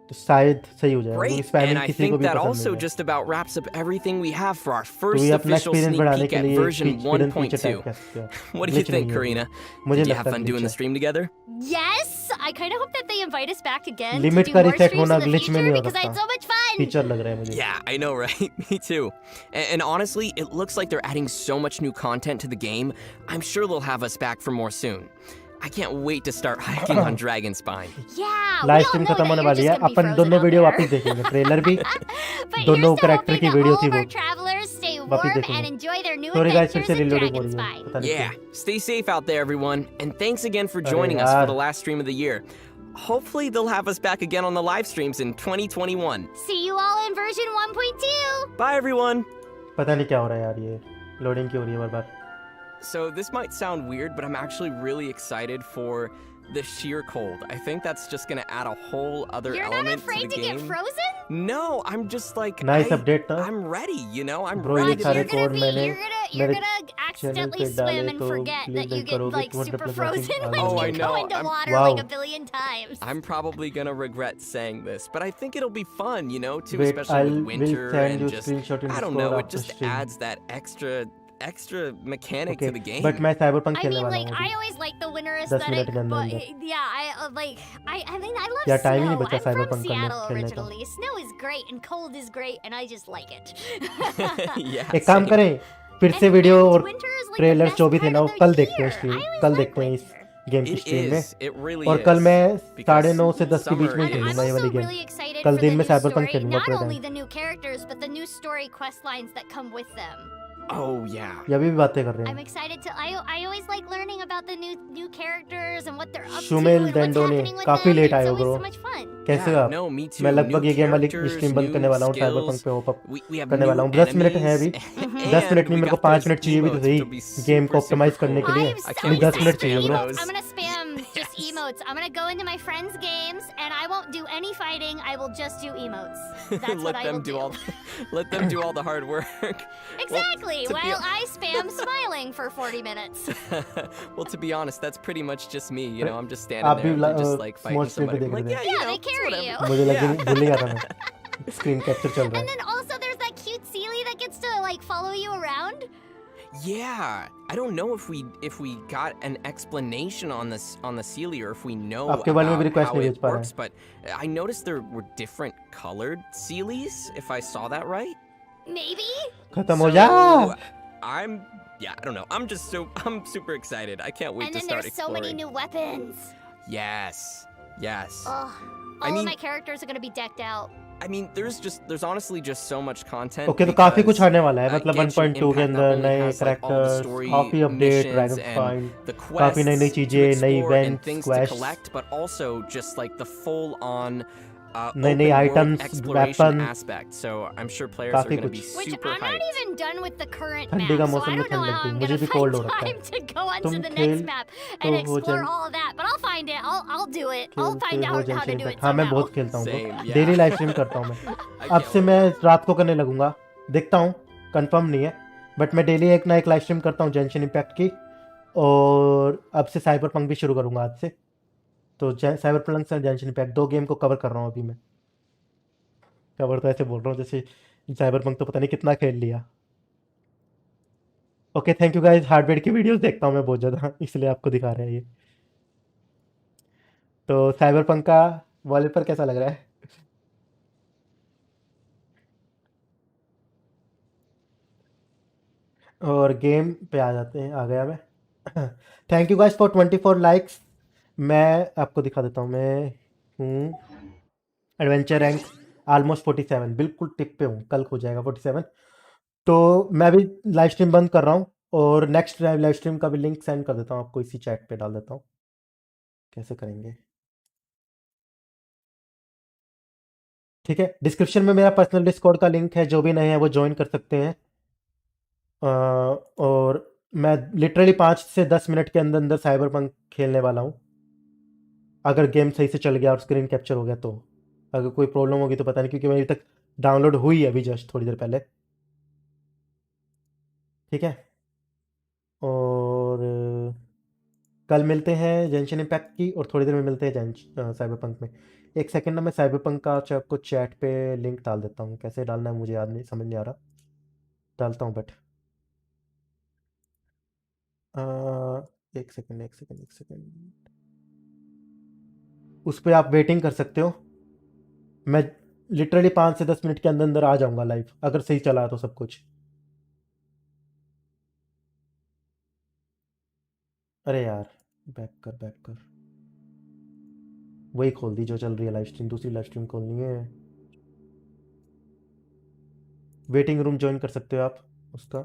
तो शायद सही हो जाएगा. Great, स्पैमिंग and I किसी को think भी that पसंद also नहीं है. just about wraps up everything we have for our तो first ये अपना official एक्सपीरियंस sneak बढ़ाने peek के at लिए version हिडन फीचर टाइप 1.2. कह सकते हैं. What do you Glitch think, नहीं है. Karina? मुझे Did you लगता have है fun doing the glitch है. stream together? Yes, I kind of hope that they invite us back again Limit to का do more reset streams होना in the glitch में future नहीं हो because I had सकता. so much fun. Feature लग रहा है मुझे. Yeah, I know, right? Me too. And honestly, it looks like they're adding so much new content to the game. I'm sure they'll have us back for more soon. I can't wait to start hiking on Dragonspine. Yeah, we live all stream know खत्म that होने you're वाली just है. gonna be upon frozen दोनों out video there. वापस देखेंगे. Trailer भी But दोनों here's to character hoping की that वीडियो all थी of वो our travelers stay वापस warm and देखेंगे. enjoy their new sorry guys फिर adventures से in रीलोडिंग हो रही है. Dragonspine. पता नहीं Yeah, क्यों. stay safe out there, everyone. And thanks again for अरे joining us for यार. the last stream of the year. Hopefully, they'll have us back again on the live streams in 2021. See you all in version 1.2. Bye, everyone. पता नहीं क्या हो रहा है यार. ये लोडिंग क्यों हो रही है बार बार. So, this might sound weird, but I'm actually really excited for the sheer cold. I think that's just gonna add a whole other You're not element afraid to the to game. get frozen? No, I'm just like nice update था I'm ready, you know. I'm bro. ये ready to सारे be. Code मैंने You're मेरे gonna channel accidentally पे डाले swim and तो forget please that you like get करोगे like 200 super plus watching frozen आ when Oh, you I go know. into I'm- water Wow. like a billion times. I'm probably gonna regret saying this, but I think it'll be fun, you know, too, wait especially I with will winter send you and just screenshot in I don't Discord know, it after just stream adds that extra mechanic okay to the game. But मैं Cyberpunk I खेलने mean, वाला like, हूँ I अभी always like the winter 10 minute aesthetic, के अंदर but अंदर yeah, I mean, I love यार time ही नहीं snow. बचा I'm from साइबरपंक Seattle खेलने का originally. Snow is great and cold is great, and I just like it. Yeah, एक काम same. करें फिर से वीडियो And और winter is like the trailers best जो भी थे part ना of वो the कल देखते हैं year. स्ट्रीम I always कल like देखते हैं इस winter. गेम की It स्ट्रीम में is. It really और is. कल मैं Because 9:30 से 10 के बीच summer में ही And खेलूंगा I'm ये वाली also गेम really excited कल for दिन the में new साइबरपंक story. खेलूंगा Not पूरे only दिन the new characters, but the new story quest lines that come with them. Oh yeah. ये अभी भी बातें कर रहे I'm हैं excited to. I always like learning about the new characters and what they're up to शुमेल and what's डेंडोने happening with काफी them. Late आए It's हो always bro so much fun. कैसे हो Yeah, आप no, me too. मैं New लगभग ये game वाली characters, स्ट्रीम बंद new करने वाला हूँ साइबरपंक skills. पे होप अप We have करने new वाला हूँ 10 मिनट है enemies. अभी 10 मिनट And नहीं we मेरे को got 5 those मिनट चाहिए भी तो emotes, सही which will be गेम को super, ऑप्टिमाइज super करने के cool. लिए I'm I so अभी can't 10 wait मिनट to चाहिए see bro those. I'm gonna spam just Yes. emotes. I'm gonna go into my friends' games and I won't do any fighting. I will just do emotes. That's what Let I them will do do. all let them do all the hard work. Exactly. to be- While I spam smiling for 40 minutes. Well, to be honest, that's pretty much just me. You know, I'm just आप standing भी there and just like small fighting screen पे somebody. देख I'm like, रहे थे yeah, you Yeah, know, they it's carry whatever. you. मुझे लगे Yeah. भूल ही गया था मैं स्क्रीन कैप्चर चल रहा And है then also there's that cute Sealy that gets to like follow you around. Yeah, I don't know if we got an explanation on the Sealy or if we know आपके बारे में भी about request how नहीं it भेज पा रहे works, but I noticed there were different colored Sealies, if I saw that right. Maybe? खत्म हो जा So, I don't know. I'm super excited. I can't wait And to then start there's so exploring. many new weapons. Yes. Yes. Ugh. All mean- of my characters are gonna be decked out. I mean, there's honestly just so much content. Okay तो काफी कुछ because, आने वाला है मतलब Genshin 1.2 के Impact अंदर not only नए has, like, all the characters story काफी update missions dragon and fine the काफी नई नई quests to चीजें नई explore and events things to quest collect, but also just like the full-on नई नई open world items exploration weapon aspect. So I'm sure players are काफी going to be कुछ। Which super I'm not hyped. even done with the current ठंडी का map, so मौसम I में don't know ठंड how लगती है I'm मुझे gonna भी कोल्ड find हो रखा है time to go onto तुम the खेल next map तो and हो explore जाए all of that. But I'll find it. I'll do it. I'll खेलते find हो out how to जेंशिन do it impact हाँ मैं somehow. बहुत खेलता हूँ Same, bro yeah. Daily live stream करता हूँ मैं I अब can't से wait. मैं रात को करने लगूंगा देखता हूँ कंफर्म नहीं है बट मैं डेली एक ना एक लाइव स्ट्रीम करता हूँ जेंशिन इम्पैक्ट की और अब से साइबर पंक भी शुरू करूंगा आज से तो साइबर पंक से जेंशिन इम्पैक्ट 2 गेम को कवर कर रहा हूँ अभी मैं कवर तो ऐसे बोल रहा हूँ जैसे साइबर पंक तो पता नहीं कितना खेल लिया okay thank you guys hardware की वीडियोस देखता हूँ मैं बहुत ज़्यादा इसलिए आपको दिखा रहे हैं ये तो साइबर पंक का वॉलपेपर कैसा लग रहा है और गेम पे आ जाते हैं आ गया मैं thank you guys for 24 likes मैं आपको दिखा देता हूँ मैं हूँ एडवेंचर रैंक ऑलमोस्ट 47 बिल्कुल टिप पे हूँ कल हो जाएगा 47 तो मैं अभी लाइव स्ट्रीम बंद कर रहा हूँ और नेक्स्ट लाइव स्ट्रीम का भी लिंक सेंड कर देता हूँ आपको इसी चैट पे डाल देता हूँ कैसे करेंगे ठीक है डिस्क्रिप्शन में मेरा पर्सनल डिस्कॉर्ड का लिंक है जो भी नए हैं वो ज्वाइन कर सकते हैं और मैं लिटरली 5 से 10 मिनट के अंदर अंदर साइबर पंक खेलने वाला हूँ अगर गेम सही से चल गया और स्क्रीन कैप्चर हो गया तो अगर कोई प्रॉब्लम होगी तो पता नहीं क्योंकि मेरी तक डाउनलोड हुई है अभी जस्ट थोड़ी देर पहले ठीक है और कल मिलते हैं जेंशन इम्पैक्ट की और थोड़ी देर में मिलते हैं साइबर पंक में एक सेकंड ना मैं साइबर पंक का आपको चैट पे लिंक डाल देता हूँ कैसे डालना है मुझे याद नहीं समझ नहीं आ रहा डालता हूँ बट एक सेकंड उस पर आप वेटिंग कर सकते हो मैं लिटरली 5 से 10 मिनट के अंदर अंदर आ जाऊंगा लाइव अगर सही चला तो सब कुछ अरे यार बैक कर वही खोल दी जो चल रही है लाइव स्ट्रीम दूसरी लाइव स्ट्रीम खोलनी है वेटिंग रूम ज्वाइन कर सकते हो आप उसका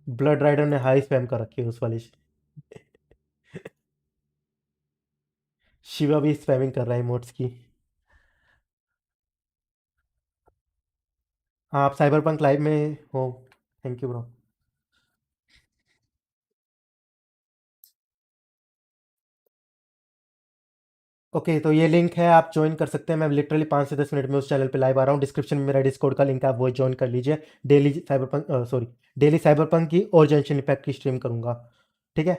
ब्लड राइडर ने हाई स्पैम कर रखी है उस वाली शिवा भी स्पैमिंग कर रहा है इमोट्स की हाँ आप साइबर पंक लाइव में हो थैंक यू ब्रो ओके, तो ये लिंक है, आप ज्वाइन कर सकते हैं। मैं लिटरली 5 से 10 मिनट में उस चैनल पे लाइव आ रहा हूँ। डिस्क्रिप्शन में मेरा डिस्कॉर्ड का लिंक है, आप वो ज्वाइन कर लीजिए। डेली साइबरपंक की और जेंशिन इम्पैक्ट की स्ट्रीम करूँगा, ठीक है।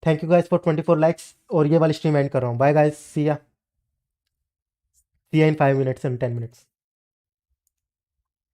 Thank you guys for 24 likes, और ये वाली स्ट्रीम एंड कर रहा हूँ। बाय गाइस, सी या इन 5 मिनट्स एंड 10 मिनट्स।